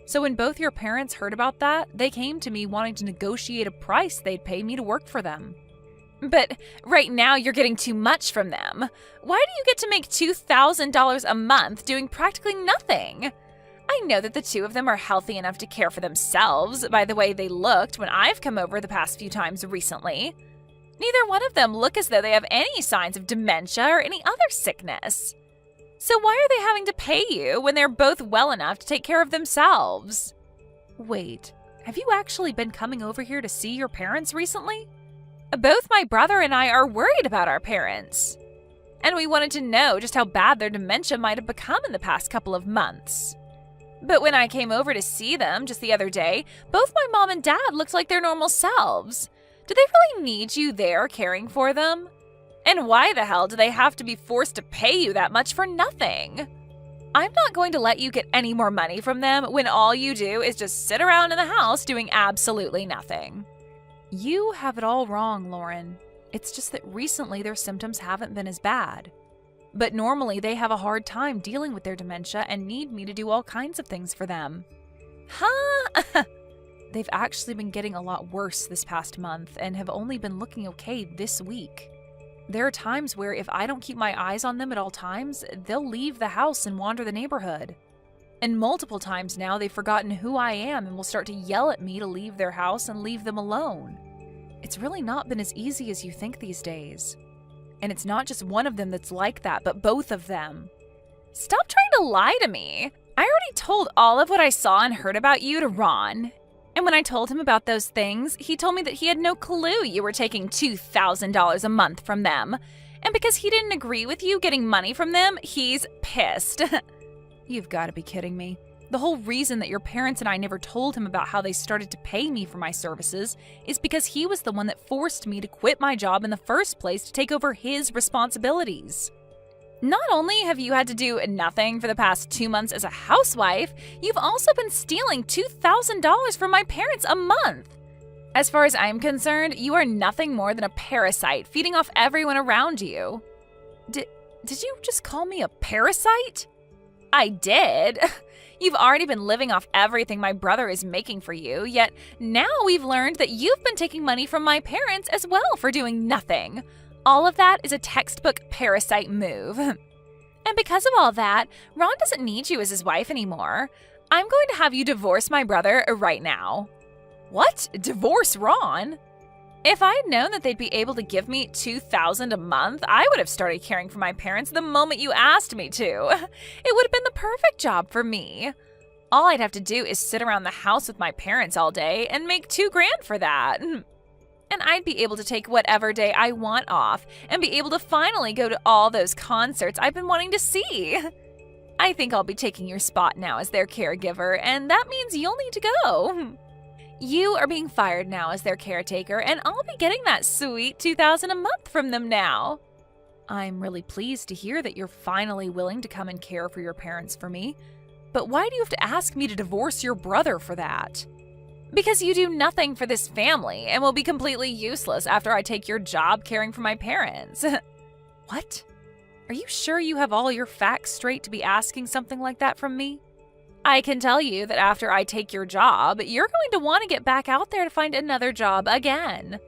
So when both your parents heard about that, they came to me wanting to negotiate a price they'd pay me to work for them. But right now you're getting too much from them. Why do you get to make $2,000 a month doing practically nothing? I know that the two of them are healthy enough to care for themselves by the way they looked when I've come over the past few times recently. Neither one of them look as though they have any signs of dementia or any other sickness. So why are they having to pay you when they're both well enough to take care of themselves? Wait, have you actually been coming over here to see your parents recently? Both my brother and I are worried about our parents. And we wanted to know just how bad their dementia might have become in the past couple of months. But when I came over to see them just the other day, both my mom and dad looked like their normal selves. Do they really need you there caring for them? And why the hell do they have to be forced to pay you that much for nothing? I'm not going to let you get any more money from them when all you do is just sit around in the house doing absolutely nothing. You have it all wrong, Lauren. It's just that recently their symptoms haven't been as bad. But normally they have a hard time dealing with their dementia and need me to do all kinds of things for them. Huh? They've actually been getting a lot worse this past month and have only been looking okay this week. There are times where if I don't keep my eyes on them at all times, they'll leave the house and wander the neighborhood. And multiple times now they've forgotten who I am and will start to yell at me to leave their house and leave them alone. It's really not been as easy as you think these days. And it's not just one of them that's like that, but both of them. Stop trying to lie to me. I already told all of what I saw and heard about you to Ron. And when I told him about those things, he told me that he had no clue you were taking $2,000 a month from them. And because he didn't agree with you getting money from them, he's pissed. You've got to be kidding me. The whole reason that your parents and I never told him about how they started to pay me for my services is because he was the one that forced me to quit my job in the first place to take over his responsibilities. Not only have you had to do nothing for the past 2 months as a housewife, you've also been stealing $2,000 from my parents a month. As far as I'm concerned, you are nothing more than a parasite feeding off everyone around you. Did you just call me a parasite? I did. You've already been living off everything my brother is making for you, yet now we've learned that you've been taking money from my parents as well for doing nothing. All of that is a textbook parasite move. And because of all that, Ron doesn't need you as his wife anymore. I'm going to have you divorce my brother right now. What? Divorce Ron? If I had known that they'd be able to give me $2,000 a month, I would have started caring for my parents the moment you asked me to. It would have been the perfect job for me. All I'd have to do is sit around the house with my parents all day and make $2,000 for that. And I'd be able to take whatever day I want off and be able to finally go to all those concerts I've been wanting to see. I think I'll be taking your spot now as their caregiver, and that means you'll need to go. You are being fired now as their caretaker, and I'll be getting that sweet $2,000 a month from them now. I'm really pleased to hear that you're finally willing to come and care for your parents for me. But why do you have to ask me to divorce your brother for that? Because you do nothing for this family and will be completely useless after I take your job caring for my parents. What? Are you sure you have all your facts straight to be asking something like that from me? I can tell you that after I take your job, you're going to want to get back out there to find another job again.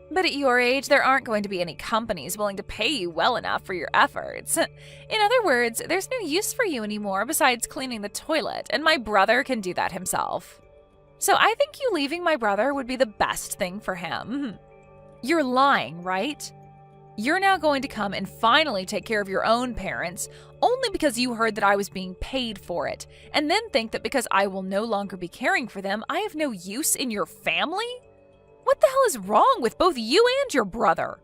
But at your age, there aren't going to be any companies willing to pay you well enough for your efforts. In other words, there's no use for you anymore besides cleaning the toilet, and my brother can do that himself. So I think you leaving my brother would be the best thing for him. You're lying, right? You're now going to come and finally take care of your own parents only because you heard that I was being paid for it, and then think that because I will no longer be caring for them, I have no use in your family? What the hell is wrong with both you and your brother?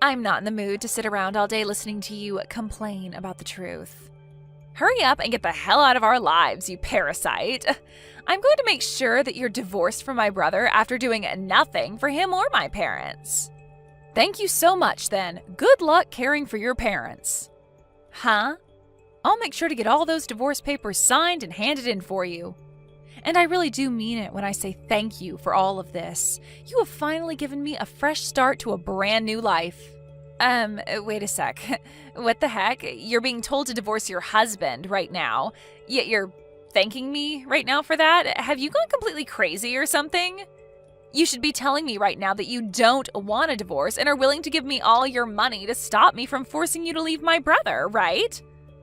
I'm not in the mood to sit around all day listening to you complain about the truth. Hurry up and get the hell out of our lives, you parasite. I'm going to make sure that you're divorced from my brother after doing nothing for him or my parents. Thank you so much, then. Good luck caring for your parents. Huh? I'll make sure to get all those divorce papers signed and handed in for you. And I really do mean it when I say thank you for all of this. You have finally given me a fresh start to a brand new life. Wait a sec. What the heck? You're being told to divorce your husband right now, yet you're thanking me right now for that? Have you gone completely crazy or something? You should be telling me right now that you don't want a divorce and are willing to give me all your money to stop me from forcing you to leave my brother, right?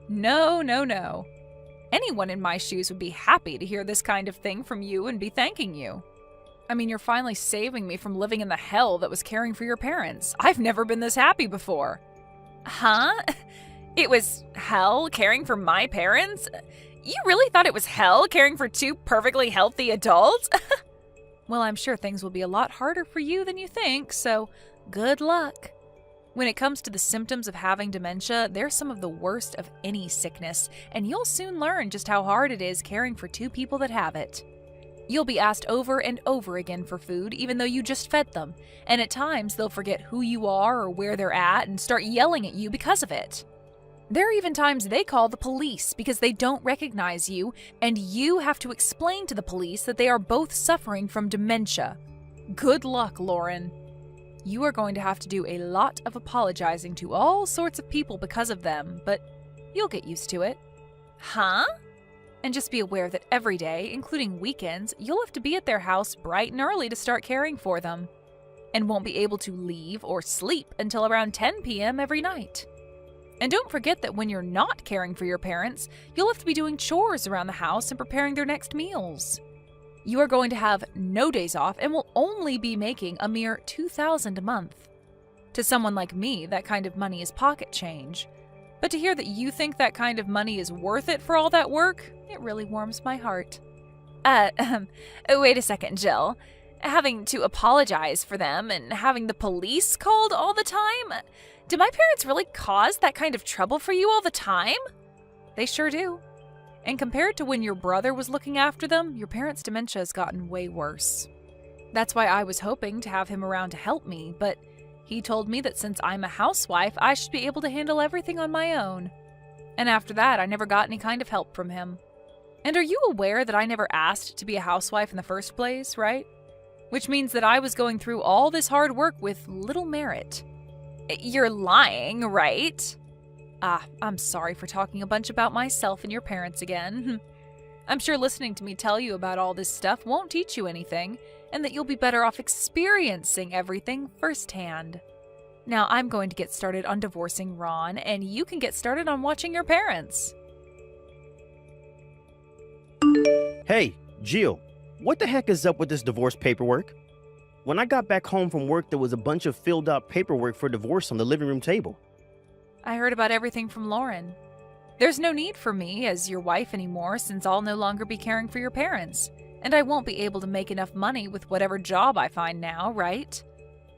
No, no, no. Anyone in my shoes would be happy to hear this kind of thing from you and be thanking you. I mean, you're finally saving me from living in the hell that was caring for your parents. I've never been this happy before. Huh? It was hell caring for my parents? You really thought it was hell caring for two perfectly healthy adults? Well, I'm sure things will be a lot harder for you than you think, so good luck. When it comes to the symptoms of having dementia, they're some of the worst of any sickness, and you'll soon learn just how hard it is caring for two people that have it. You'll be asked over and over again for food, even though you just fed them, and at times they'll forget who you are or where they're at and start yelling at you because of it. There are even times they call the police because they don't recognize you, and you have to explain to the police that they are both suffering from dementia. Good luck, Lauren. You are going to have to do a lot of apologizing to all sorts of people because of them, but you'll get used to it. Huh? And just be aware that every day, including weekends, you'll have to be at their house bright and early to start caring for them, and won't be able to leave or sleep until around 10 p.m. every night. And don't forget that when you're not caring for your parents, you'll have to be doing chores around the house and preparing their next meals. You are going to have no days off and will only be making a mere $2,000 a month. To someone like me, that kind of money is pocket change. But to hear that you think that kind of money is worth it for all that work, it really warms my heart. Wait a second, Jill. Having to apologize for them and having the police called all the time? Do my parents really cause that kind of trouble for you all the time? They sure do. And compared to when your brother was looking after them, your parents' dementia has gotten way worse. That's why I was hoping to have him around to help me, but he told me that since I'm a housewife, I should be able to handle everything on my own. And after that, I never got any kind of help from him. And are you aware that I never asked to be a housewife in the first place, right? Which means that I was going through all this hard work with little merit. You're lying, right? I'm sorry for talking a bunch about myself and your parents again. I'm sure listening to me tell you about all this stuff won't teach you anything, and that you'll be better off experiencing everything firsthand. Now I'm going to get started on divorcing Ron, and you can get started on watching your parents. Hey, Jill, what the heck is up with this divorce paperwork? When I got back home from work, there was a bunch of filled out paperwork for divorce on the living room table. I heard about everything from Lauren. There's no need for me as your wife anymore since I'll no longer be caring for your parents, and I won't be able to make enough money with whatever job I find now, right?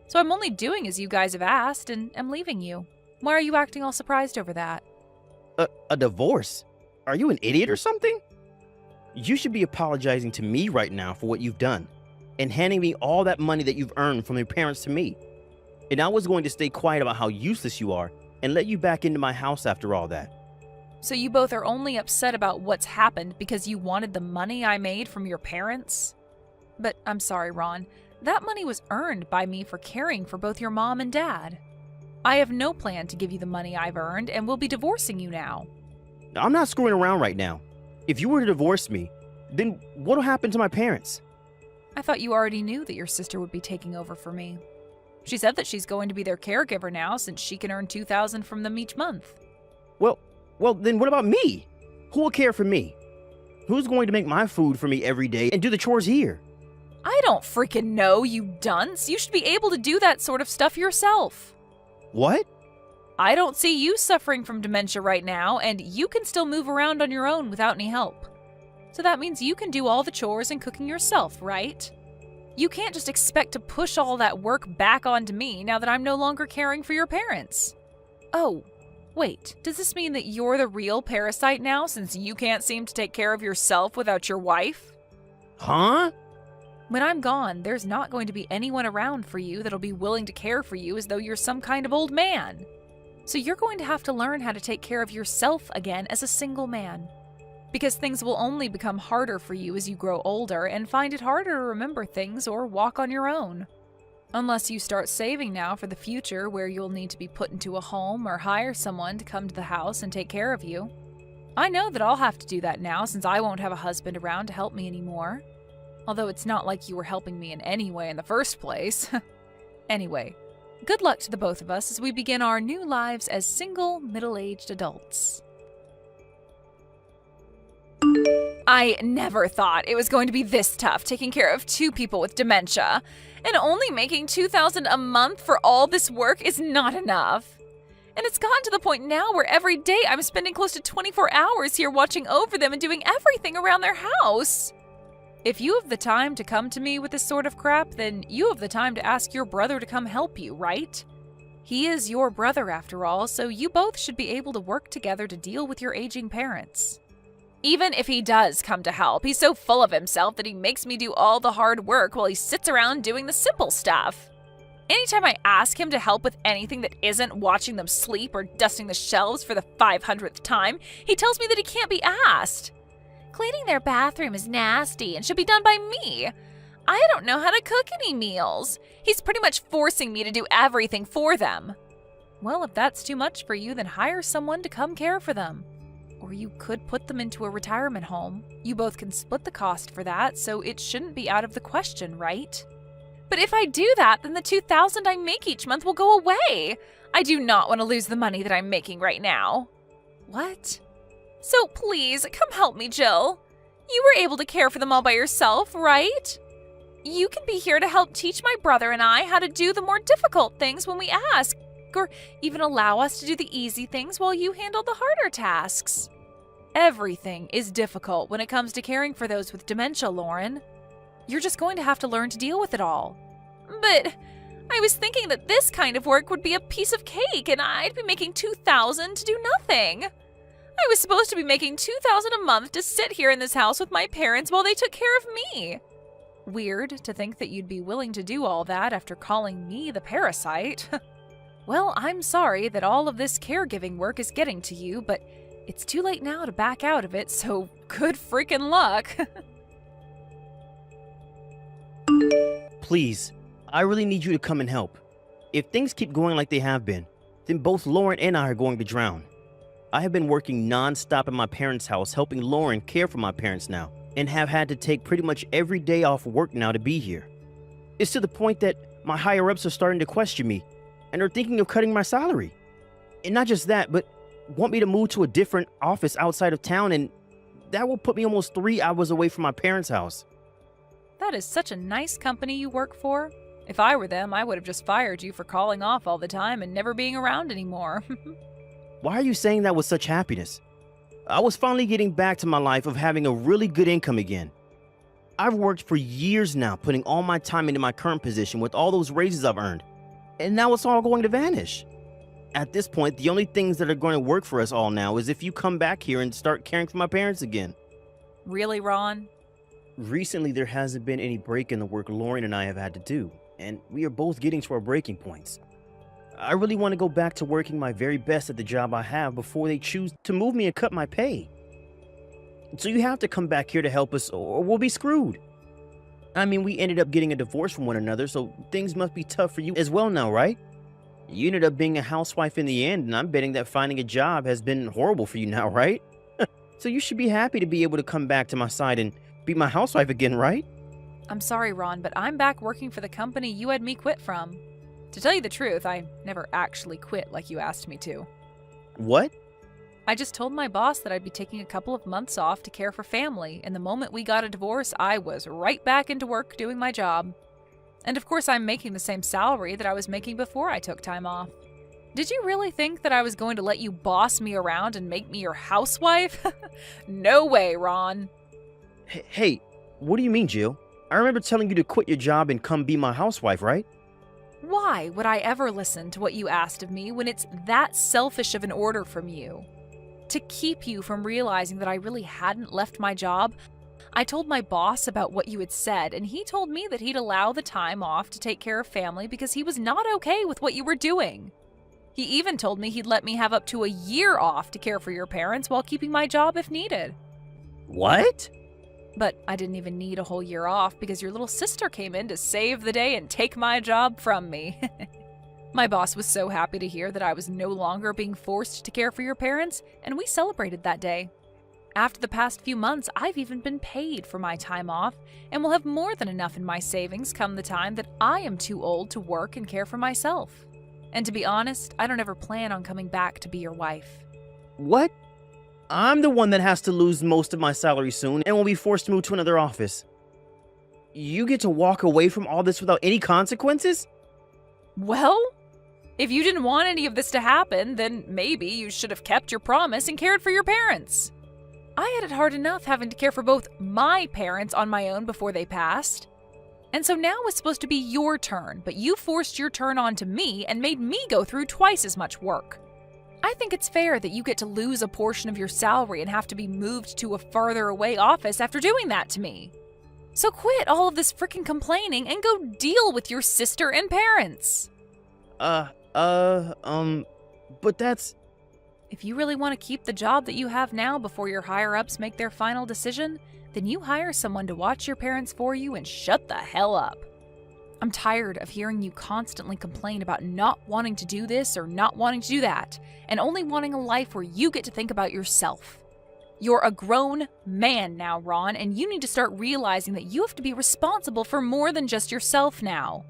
So I'm only doing as you guys have asked, and I'm leaving you. Why are you acting all surprised over that? A divorce? Are you an idiot or something? You should be apologizing to me right now for what you've done, and handing me all that money that you've earned from your parents to me. And I was going to stay quiet about how useless you are, and let you back into my house after all that. So you both are only upset about what's happened because you wanted the money I made from your parents? But I'm sorry, Ron. That money was earned by me for caring for both your mom and dad. I have no plan to give you the money I've earned and will be divorcing you now. I'm not screwing around right now. If you were to divorce me, then what'll happen to my parents? I thought you already knew that your sister would be taking over for me. She said that she's going to be their caregiver now since she can earn $2,000 from them each month. Well, then what about me? Who will care for me? Who's going to make my food for me every day and do the chores here? I don't freaking know, you dunce. You should be able to do that sort of stuff yourself. What? I don't see you suffering from dementia right now, and you can still move around on your own without any help. So that means you can do all the chores and cooking yourself, right? You can't just expect to push all that work back onto me now that I'm no longer caring for your parents. Oh, wait, does this mean that you're the real parasite now since you can't seem to take care of yourself without your wife? Huh? When I'm gone, there's not going to be anyone around for you that'll be willing to care for you as though you're some kind of old man. So you're going to have to learn how to take care of yourself again as a single man. Because things will only become harder for you as you grow older and find it harder to remember things or walk on your own. Unless you start saving now for the future where you'll need to be put into a home or hire someone to come to the house and take care of you. I know that I'll have to do that now since I won't have a husband around to help me anymore. Although it's not like you were helping me in any way in the first place. Anyway, good luck to the both of us as we begin our new lives as single, middle-aged adults. I never thought it was going to be this tough taking care of two people with dementia, and only making $2,000 a month for all this work is not enough. And it's gotten to the point now where every day I'm spending close to 24 hours here watching over them and doing everything around their house. If you have the time to come to me with this sort of crap, then you have the time to ask your brother to come help you, right? He is your brother after all, so you both should be able to work together to deal with your aging parents. Even if he does come to help, he's so full of himself that he makes me do all the hard work while he sits around doing the simple stuff. Anytime I ask him to help with anything that isn't watching them sleep or dusting the shelves for the 500th time, he tells me that he can't be asked. Cleaning their bathroom is nasty and should be done by me. I don't know how to cook any meals. He's pretty much forcing me to do everything for them. Well, if that's too much for you, then hire someone to come care for them. Or you could put them into a retirement home. You both can split the cost for that, so it shouldn't be out of the question, right? But if I do that, then the $2,000 I make each month will go away. I do not want to lose the money that I'm making right now. What? So please, come help me, Jill. You were able to care for them all by yourself, right? You can be here to help teach my brother and I how to do the more difficult things when we ask, or even allow us to do the easy things while you handle the harder tasks. Everything is difficult when it comes to caring for those with dementia, Lauren. You're just going to have to learn to deal with it all. But I was thinking that this kind of work would be a piece of cake and I'd be making $2,000 to do nothing. I was supposed to be making $2,000 a month to sit here in this house with my parents while they took care of me. Weird to think that you'd be willing to do all that after calling me the parasite. Well, I'm sorry that all of this caregiving work is getting to you, but it's too late now to back out of it, so good freaking luck. Please, I really need you to come and help. If things keep going like they have been, then both Lauren and I are going to drown. I have been working non-stop at my parents' house helping Lauren care for my parents now, and have had to take pretty much every day off work now to be here. It's to the point that my higher-ups are starting to question me, and are thinking of cutting my salary. And not just that, but want me to move to a different office outside of town, and that will put me almost 3 hours away from my parents' house. That is such a nice company you work for. If I were them, I would have just fired you for calling off all the time and never being around anymore. Why are you saying that with such happiness? I was finally getting back to my life of having a really good income again. I've worked for years now, putting all my time into my current position with all those raises I've earned, and now it's all going to vanish. At this point, the only things that are going to work for us all now is if you come back here and start caring for my parents again. Really, Ron? Recently, there hasn't been any break in the work Lauren and I have had to do, and we are both getting to our breaking points. I really want to go back to working my very best at the job I have before they choose to move me and cut my pay. So you have to come back here to help us or we'll be screwed. I mean, we ended up getting a divorce from one another, so things must be tough for you as well now, right? You ended up being a housewife in the end, and I'm betting that finding a job has been horrible for you now, right? So you should be happy to be able to come back to my side and be my housewife again, right? I'm sorry, Ron, but I'm back working for the company you had me quit from. To tell you the truth, I never actually quit like you asked me to. What? I just told my boss that I'd be taking a couple of months off to care for family, and the moment we got a divorce, I was right back into work doing my job. And of course, I'm making the same salary that I was making before I took time off. Did you really think that I was going to let you boss me around and make me your housewife? No way, Ron. Hey, what do you mean, Jill? I remember telling you to quit your job and come be my housewife, right? Why would I ever listen to what you asked of me when it's that selfish of an order from you? To keep you from realizing that I really hadn't left my job, I told my boss about what you had said, and he told me that he'd allow the time off to take care of family because he was not okay with what you were doing. He even told me he'd let me have up to a year off to care for your parents while keeping my job if needed. What? But I didn't even need a whole year off because your little sister came in to save the day and take my job from me. My boss was so happy to hear that I was no longer being forced to care for your parents, and we celebrated that day. After the past few months, I've even been paid for my time off, and will have more than enough in my savings come the time that I am too old to work and care for myself. And to be honest, I don't ever plan on coming back to be your wife. What? I'm the one that has to lose most of my salary soon and will be forced to move to another office. You get to walk away from all this without any consequences? Well, if you didn't want any of this to happen, then maybe you should have kept your promise and cared for your parents. I had it hard enough having to care for both my parents on my own before they passed. And so now it's supposed to be your turn, but you forced your turn onto me and made me go through twice as much work. I think it's fair that you get to lose a portion of your salary and have to be moved to a farther away office after doing that to me. So quit all of this freaking complaining and go deal with your sister and parents. But that's... If you really want to keep the job that you have now before your higher-ups make their final decision, then you hire someone to watch your parents for you and shut the hell up. I'm tired of hearing you constantly complain about not wanting to do this or not wanting to do that, and only wanting a life where you get to think about yourself. You're a grown man now, Ron, and you need to start realizing that you have to be responsible for more than just yourself now.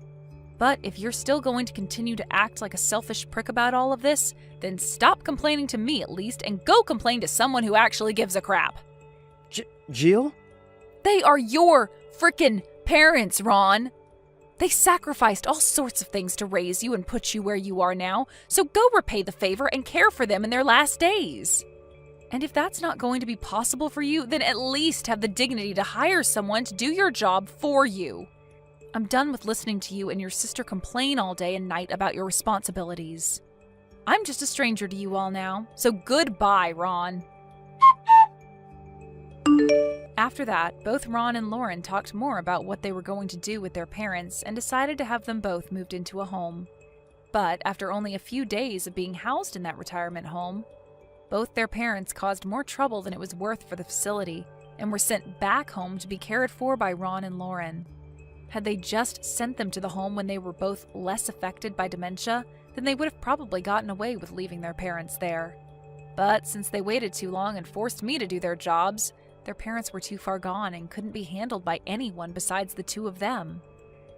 But if you're still going to continue to act like a selfish prick about all of this, then stop complaining to me at least and go complain to someone who actually gives a crap. Jill? They are your frickin' parents, Ron. They sacrificed all sorts of things to raise you and put you where you are now, so go repay the favor and care for them in their last days. And if that's not going to be possible for you, then at least have the dignity to hire someone to do your job for you. I'm done with listening to you and your sister complain all day and night about your responsibilities. I'm just a stranger to you all now, so goodbye, Ron. After that, both Ron and Lauren talked more about what they were going to do with their parents and decided to have them both moved into a home. But after only a few days of being housed in that retirement home, both their parents caused more trouble than it was worth for the facility and were sent back home to be cared for by Ron and Lauren. Had they just sent them to the home when they were both less affected by dementia, then they would have probably gotten away with leaving their parents there. But since they waited too long and forced me to do their jobs, their parents were too far gone and couldn't be handled by anyone besides the two of them.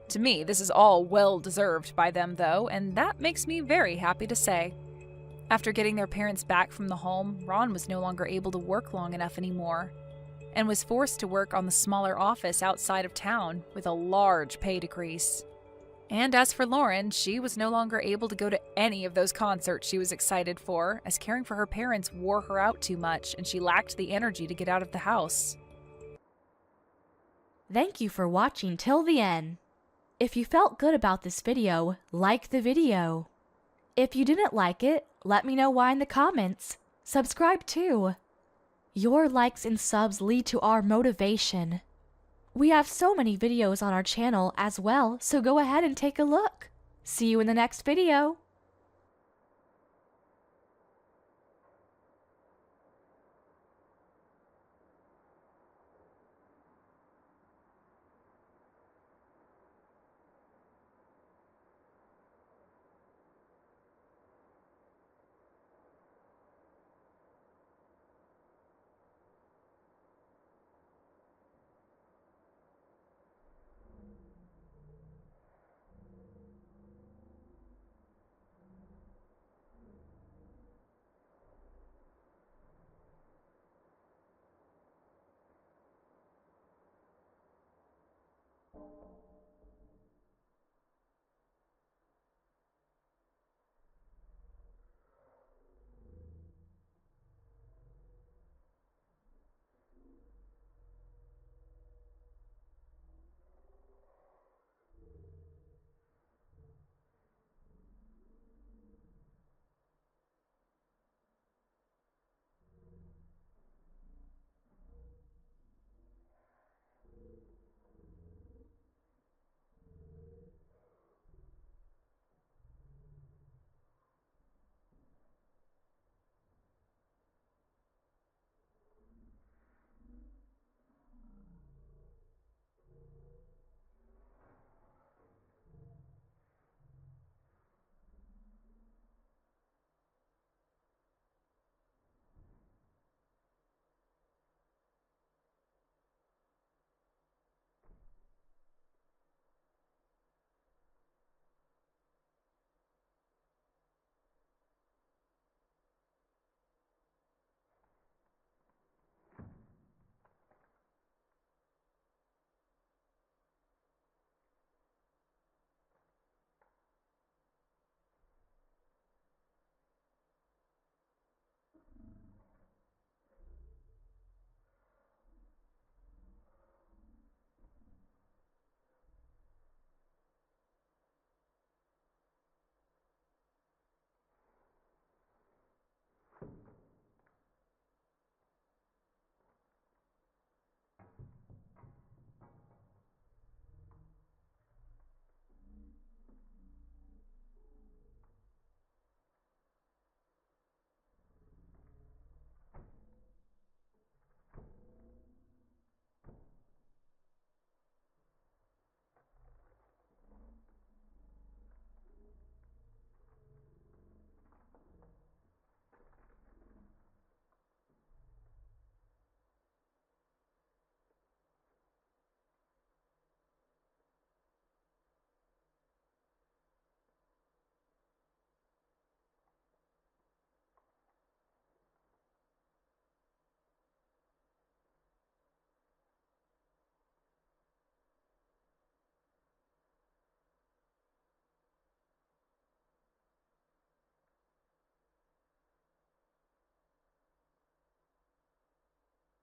To me, this is all well deserved by them, though, and that makes me very happy to say. After getting their parents back from the home, Ron was no longer able to work long enough anymore, and was forced to work on the smaller office outside of town with a large pay decrease. And as for Lauren, she was no longer able to go to any of those concerts she was excited for, as caring for her parents wore her out too much and she lacked the energy to get out of the house. Thank you for watching till the end. If you felt good about this video, like the video. If you didn't like it, let me know why in the comments. Subscribe too. Your likes and subs lead to our motivation. We have so many videos on our channel as well, so go ahead and take a look. See you in the next video.